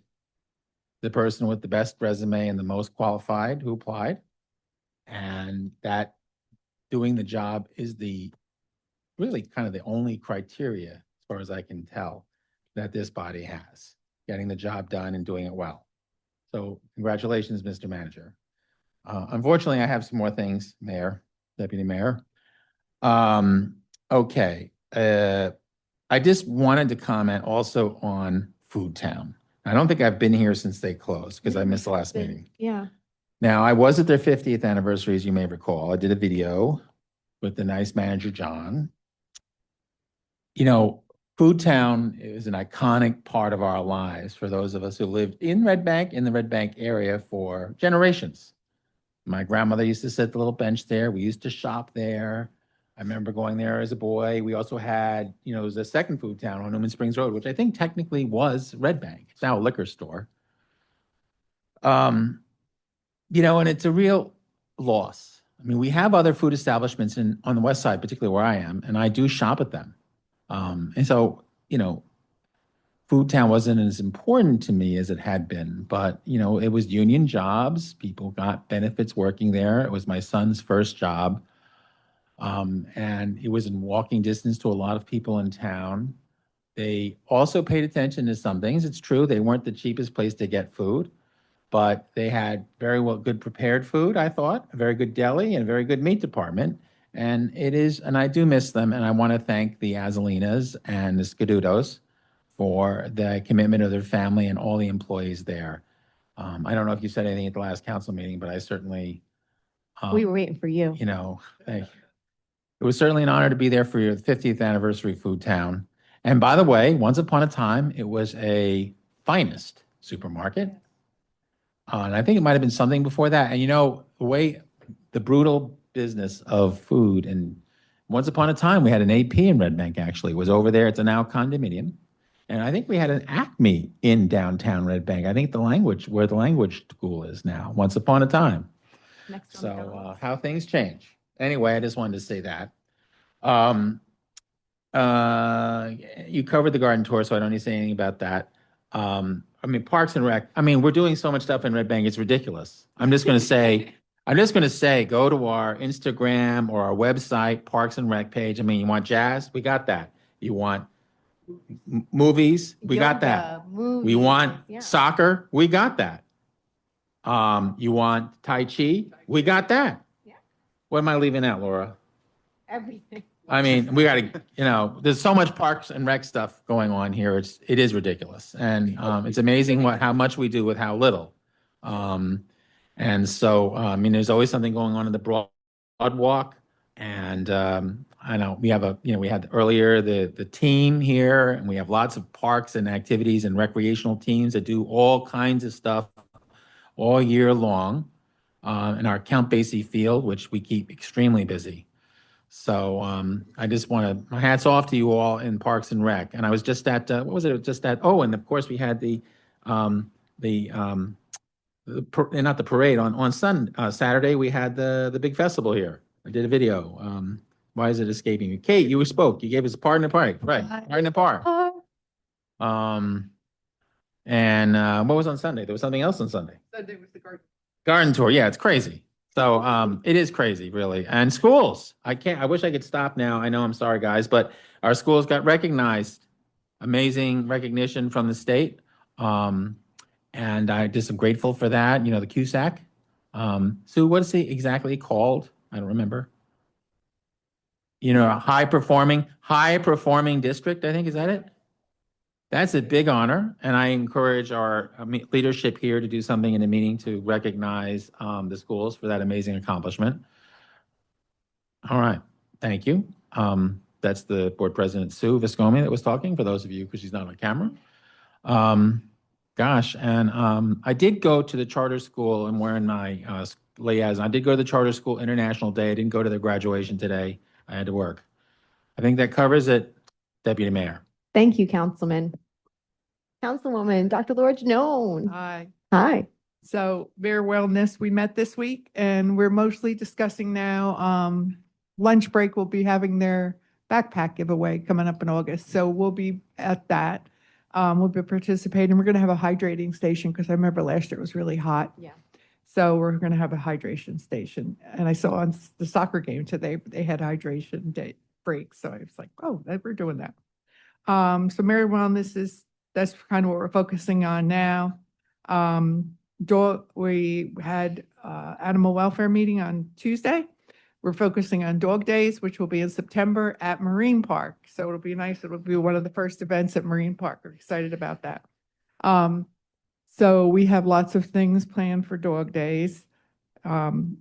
Speaker 4: the person with the best resume and the most qualified who applied. And that doing the job is really kind of the only criteria, as far as I can tell, that this body has, getting the job done and doing it well. So congratulations, Mr. Manager. Unfortunately, I have some more things, Mayor, Deputy Mayor. Okay. I just wanted to comment also on Food Town. I don't think I've been here since they closed because I missed the last meeting.
Speaker 2: Yeah.
Speaker 4: Now, I was at their 50th anniversary, as you may recall. I did a video with the nice manager, John. You know, Food Town is an iconic part of our lives for those of us who lived in Red Bank, in the Red Bank area for generations. My grandmother used to sit at the little bench there. We used to shop there. I remember going there as a boy. We also had, you know, it was a second Food Town on Newman Springs Road, which I think technically was Red Bank. It's now a liquor store. You know, and it's a real loss. I mean, we have other food establishments on the west side, particularly where I am, and I do shop at them. And so, you know, Food Town wasn't as important to me as it had been, but, you know, it was union jobs. People got benefits working there. It was my son's first job. And it was in walking distance to a lot of people in town. They also paid attention to some things. It's true, they weren't the cheapest place to get food, but they had very well good prepared food, I thought, a very good deli and a very good meat department. And I do miss them. And I want to thank the Azalinas and the Scadutos for the commitment of their family and all the employees there. I don't know if you said anything at the last council meeting, but I certainly,
Speaker 2: We were waiting for you.
Speaker 4: you know, thank you. It was certainly an honor to be there for your 50th anniversary Food Town. And by the way, once upon a time, it was a Finest supermarket. And I think it might have been something before that. And you know, the brutal business of food, and once upon a time, we had an AP in Red Bank, actually. It was over there. It's a now condominium. And I think we had an Acme in downtown Red Bank. I think where the language school is now, once upon a time. So how things change. Anyway, I just wanted to say that. You covered the garden tour, so I don't need to say anything about that. I mean, Parks and Rec, I mean, we're doing so much stuff in Red Bank, it's ridiculous. I'm just going to say, go to our Instagram or our website, Parks and Rec page. I mean, you want jazz? We got that. You want movies? We got that. We want soccer? We got that. You want Tai Chi? We got that.
Speaker 2: Yeah.
Speaker 4: What am I leaving out, Laura?
Speaker 2: Everything.
Speaker 4: I mean, we got to, you know, there's so much Parks and Rec stuff going on here. It is ridiculous. And it's amazing how much we do with how little. And so, I mean, there's always something going on in the Broad Walk. And I know we had earlier the team here, and we have lots of parks and activities and recreational teams that do all kinds of stuff all year long in our Count Basie field, which we keep extremely busy. So I just want to, my hat's off to you all in Parks and Rec. And I was just at, what was it? Just at, oh, and of course we had the not the parade on Saturday, we had the big festival here. I did a video. Why is it escaping me? Kate, you spoke. You gave us a part in the park, right? Part in the park. And what was on Sunday? There was something else on Sunday.
Speaker 9: Sunday was the
Speaker 4: Garden tour. Yeah, it's crazy. So it is crazy, really. And schools. I wish I could stop now. I know, I'm sorry, guys, but our schools got recognized. Amazing recognition from the state. And I just am grateful for that. You know, the CUSAC. Sue, what is it exactly called? I don't remember. You know, a high performing district, I think, is that it? That's a big honor, and I encourage our leadership here to do something in the meeting to recognize the schools for that amazing accomplishment. All right, thank you. That's the board president, Sue Viscomi, that was talking, for those of you, because she's not on camera. Gosh, and I did go to the charter school. I'm wearing my liaison. I did go to the charter school international day. I didn't go to the graduation today. I had to work. I think that covers it, Deputy Mayor.
Speaker 2: Thank you, Councilman. Councilwoman, Dr. Laura Janone.
Speaker 9: Hi.
Speaker 2: Hi.
Speaker 9: So Bear Wellness, we met this week and we're mostly discussing now, lunch break will be having their backpack giveaway coming up in August. So we'll be at that. We'll be participating. We're going to have a hydrating station because I remember last year it was really hot.
Speaker 2: Yeah.
Speaker 9: So we're going to have a hydration station. And I saw on the soccer game today, they had hydration day breaks. So I was like, oh, we're doing that. So Mary Wellness that's kind of what we're focusing on now. We had animal welfare meeting on Tuesday. We're focusing on dog days, which will be in September at Marine Park. So it'll be nice. It'll be one of the first events at Marine Park. We're excited about that. So we have lots of things planned for dog days. And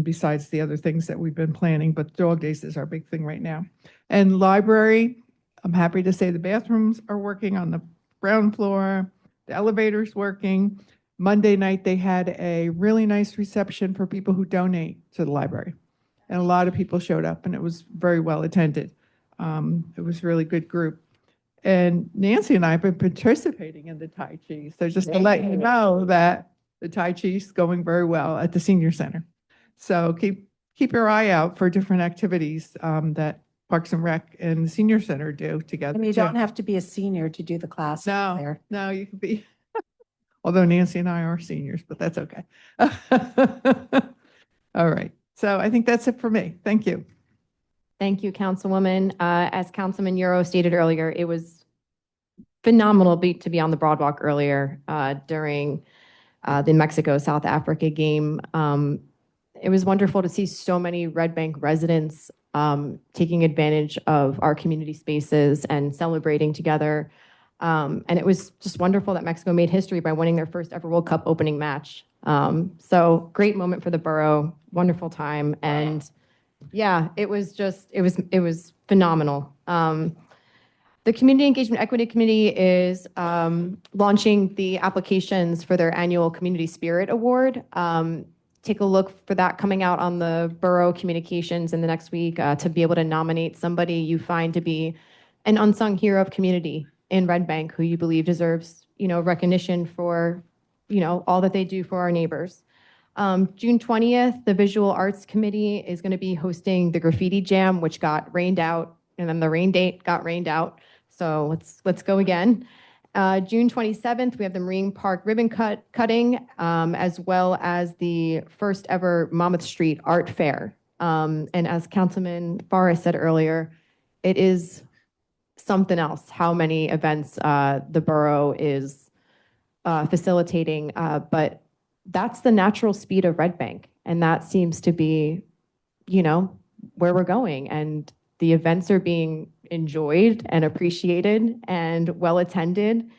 Speaker 9: besides the other things that we've been planning, but dog days is our big thing right now. And library, I'm happy to say the bathrooms are working on the ground floor. The elevator's working. Monday night, they had a really nice reception for people who donate to the library. And a lot of people showed up and it was very well attended. It was a really good group. And Nancy and I have been participating in the Tai Chi. So just to let you know that the Tai Chi is going very well at the senior center. So keep your eye out for different activities that Parks and Rec and the senior center do together.
Speaker 10: And you
Speaker 9: too.
Speaker 10: don't have to be a senior to do the class there.
Speaker 9: No, you could be. Although Nancy and I are seniors, but that's okay. All right. So I think that's it for me. Thank you.
Speaker 2: Thank you, Councilwoman. As Councilman Euro stated earlier, it was phenomenal to be on the Broadwalk earlier during the Mexico-South Africa game. It was wonderful to see so many Red Bank residents taking advantage of our community spaces and celebrating together. And it was just wonderful that Mexico made history by winning their first ever World Cup opening match. So great moment for the borough, wonderful time. And yeah, it was phenomenal. The Community Engagement Equity Committee is launching the applications for their annual Community Spirit Award. Take a look for that coming out on the borough communications in the next week to be able to nominate somebody you find to be an unsung hero of community in Red Bank who you believe deserves, recognition for, all that they do for our neighbors. June 20th, the Visual Arts Committee is going to be hosting the Graffiti Jam, which got rained out, and then the rain date got rained out. So let's go again. June 27th, we have the Marine Park ribbon cutting, as well as the first ever Monmouth Street Art Fair. And as Councilman Forrest said earlier, it is something else how many events the borough is facilitating, but that's the natural speed of Red Bank. And that seems to be, where we're going. And the events are being enjoyed and appreciated and well attended.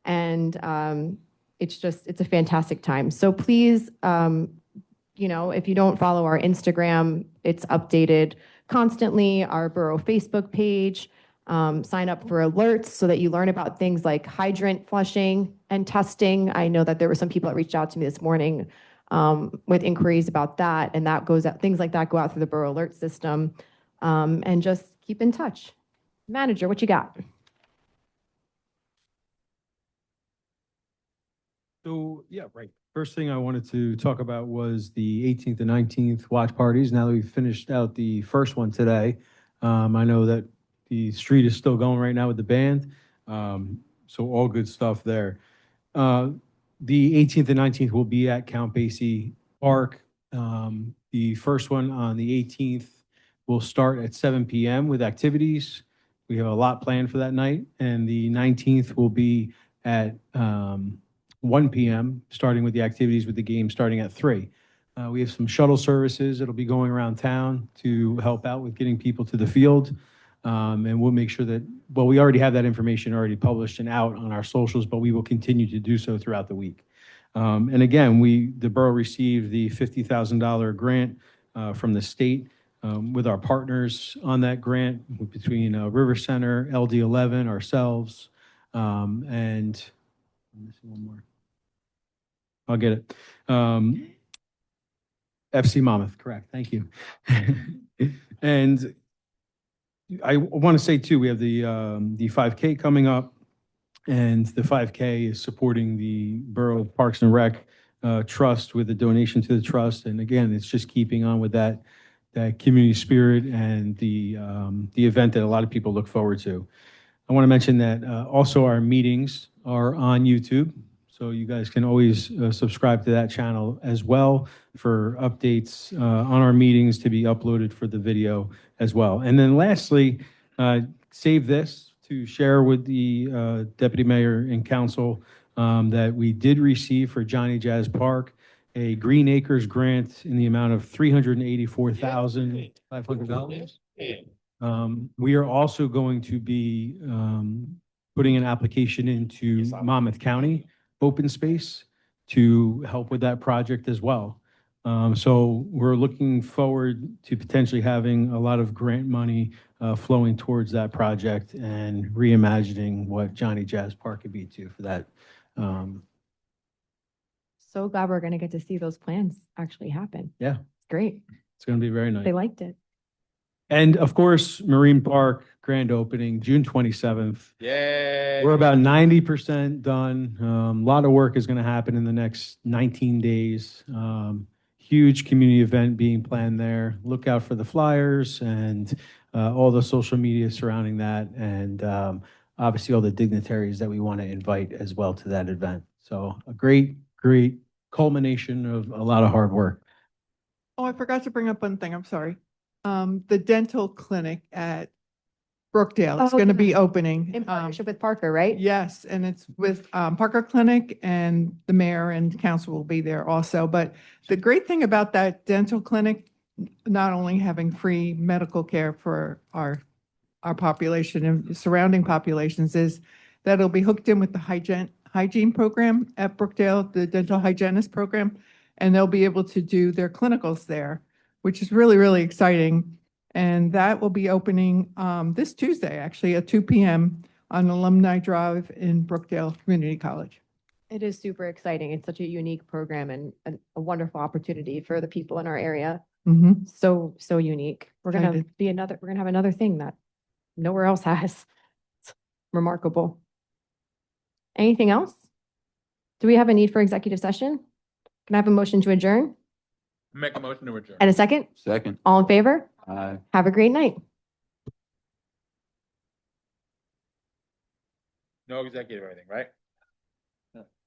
Speaker 2: And it's a fantastic time. So please, if you don't follow our Instagram, it's updated constantly, our borough Facebook page. Sign up for alerts so that you learn about things like hydrant flushing and testing. I know that there were some people that reached out to me this morning with inquiries about that. And that goes out, things like that go out through the borough alert system. And just keep in touch. Manager, what you got?
Speaker 19: So, yeah, right. First thing I wanted to talk about was the 18th and 19th watch parties. Now that we've finished out the first one today, I know that the street is still going right now with the band. So all good stuff there. The 18th and 19th will be at Count Basie Park. The first one on the 18th will start at 7 p.m. with activities. We have a lot planned for that night. And the 19th will be at 1 p.m., starting with the activities with the game starting at 3. We have some shuttle services that'll be going around town to help out with getting people to the field. And we'll make sure that, well, we already have that information already published and out on our socials, but we will continue to do so throughout the week. And again, the borough received the $50,000 grant from the state with our partners on that grant between River Center, LD11, ourselves, and I'm missing one more. I'll get it. FC Monmouth, correct. Thank you. And I want to say too, we have the 5K coming up, and the 5K is supporting the Borough Parks and Rec Trust with a donation to the trust. And again, it's just keeping on with that community spirit and the event that a lot of people look forward to. I want to mention that also our meetings are on YouTube. So you guys can always subscribe to that channel as well for updates on our meetings to be uploaded for the video as well. And then lastly, save this to share with the Deputy Mayor and Council that we did receive for Johnny Jazz Park a Green Acres grant in the amount of $384,500. We are also going to be putting an application into Monmouth County Open Space to help with that project as well. So we're looking forward to potentially having a lot of grant money flowing towards that project and reimagining what Johnny Jazz Park could be too for that.
Speaker 2: So glad we're going to get to see those plans actually happen.
Speaker 19: Yeah,
Speaker 2: It's great.
Speaker 19: it's going to be very nice.
Speaker 2: They liked it.
Speaker 19: And of course, Marine Park grand opening, June 27th.
Speaker 4: Yay.
Speaker 19: We're about 90% done. A lot of work is going to happen in the next 19 days. Huge community event being planned there. Look out for the flyers and all the social media surrounding that. And obviously all the dignitaries that we want to invite as well to that event. So a great culmination of a lot of hard work.
Speaker 9: Oh, I forgot to bring up one thing. I'm sorry. The dental clinic at Brookdale is
Speaker 2: Oh,
Speaker 9: going to
Speaker 2: yeah.
Speaker 9: be opening.
Speaker 2: In partnership with Parker, right?
Speaker 9: Yes, and it's with Parker Clinic, and the mayor and council will be there also. But the great thing about that dental clinic, not only having free medical care for our population and surrounding populations, is that it'll be hooked in with the hygiene program at Brookdale, the dental hygienist program, and they'll be able to do their clinicals there, which is really, really exciting. And that will be opening this Tuesday, actually, at 2 p.m. on Alumni Drive in Brookdale Community College.
Speaker 2: It is super exciting. It's such a unique program and a wonderful opportunity for the people in our area.
Speaker 9: Mm-hmm.
Speaker 2: So unique. We're gonna have another thing that nowhere else has. It's remarkable. Anything else? Do we have a need for executive session? Can I have a motion to adjourn?
Speaker 4: Make a motion to adjourn.
Speaker 2: And a second?
Speaker 18: Second.
Speaker 2: All in favor?
Speaker 18: Aye.
Speaker 2: Have a great night.
Speaker 4: No executive or anything, right?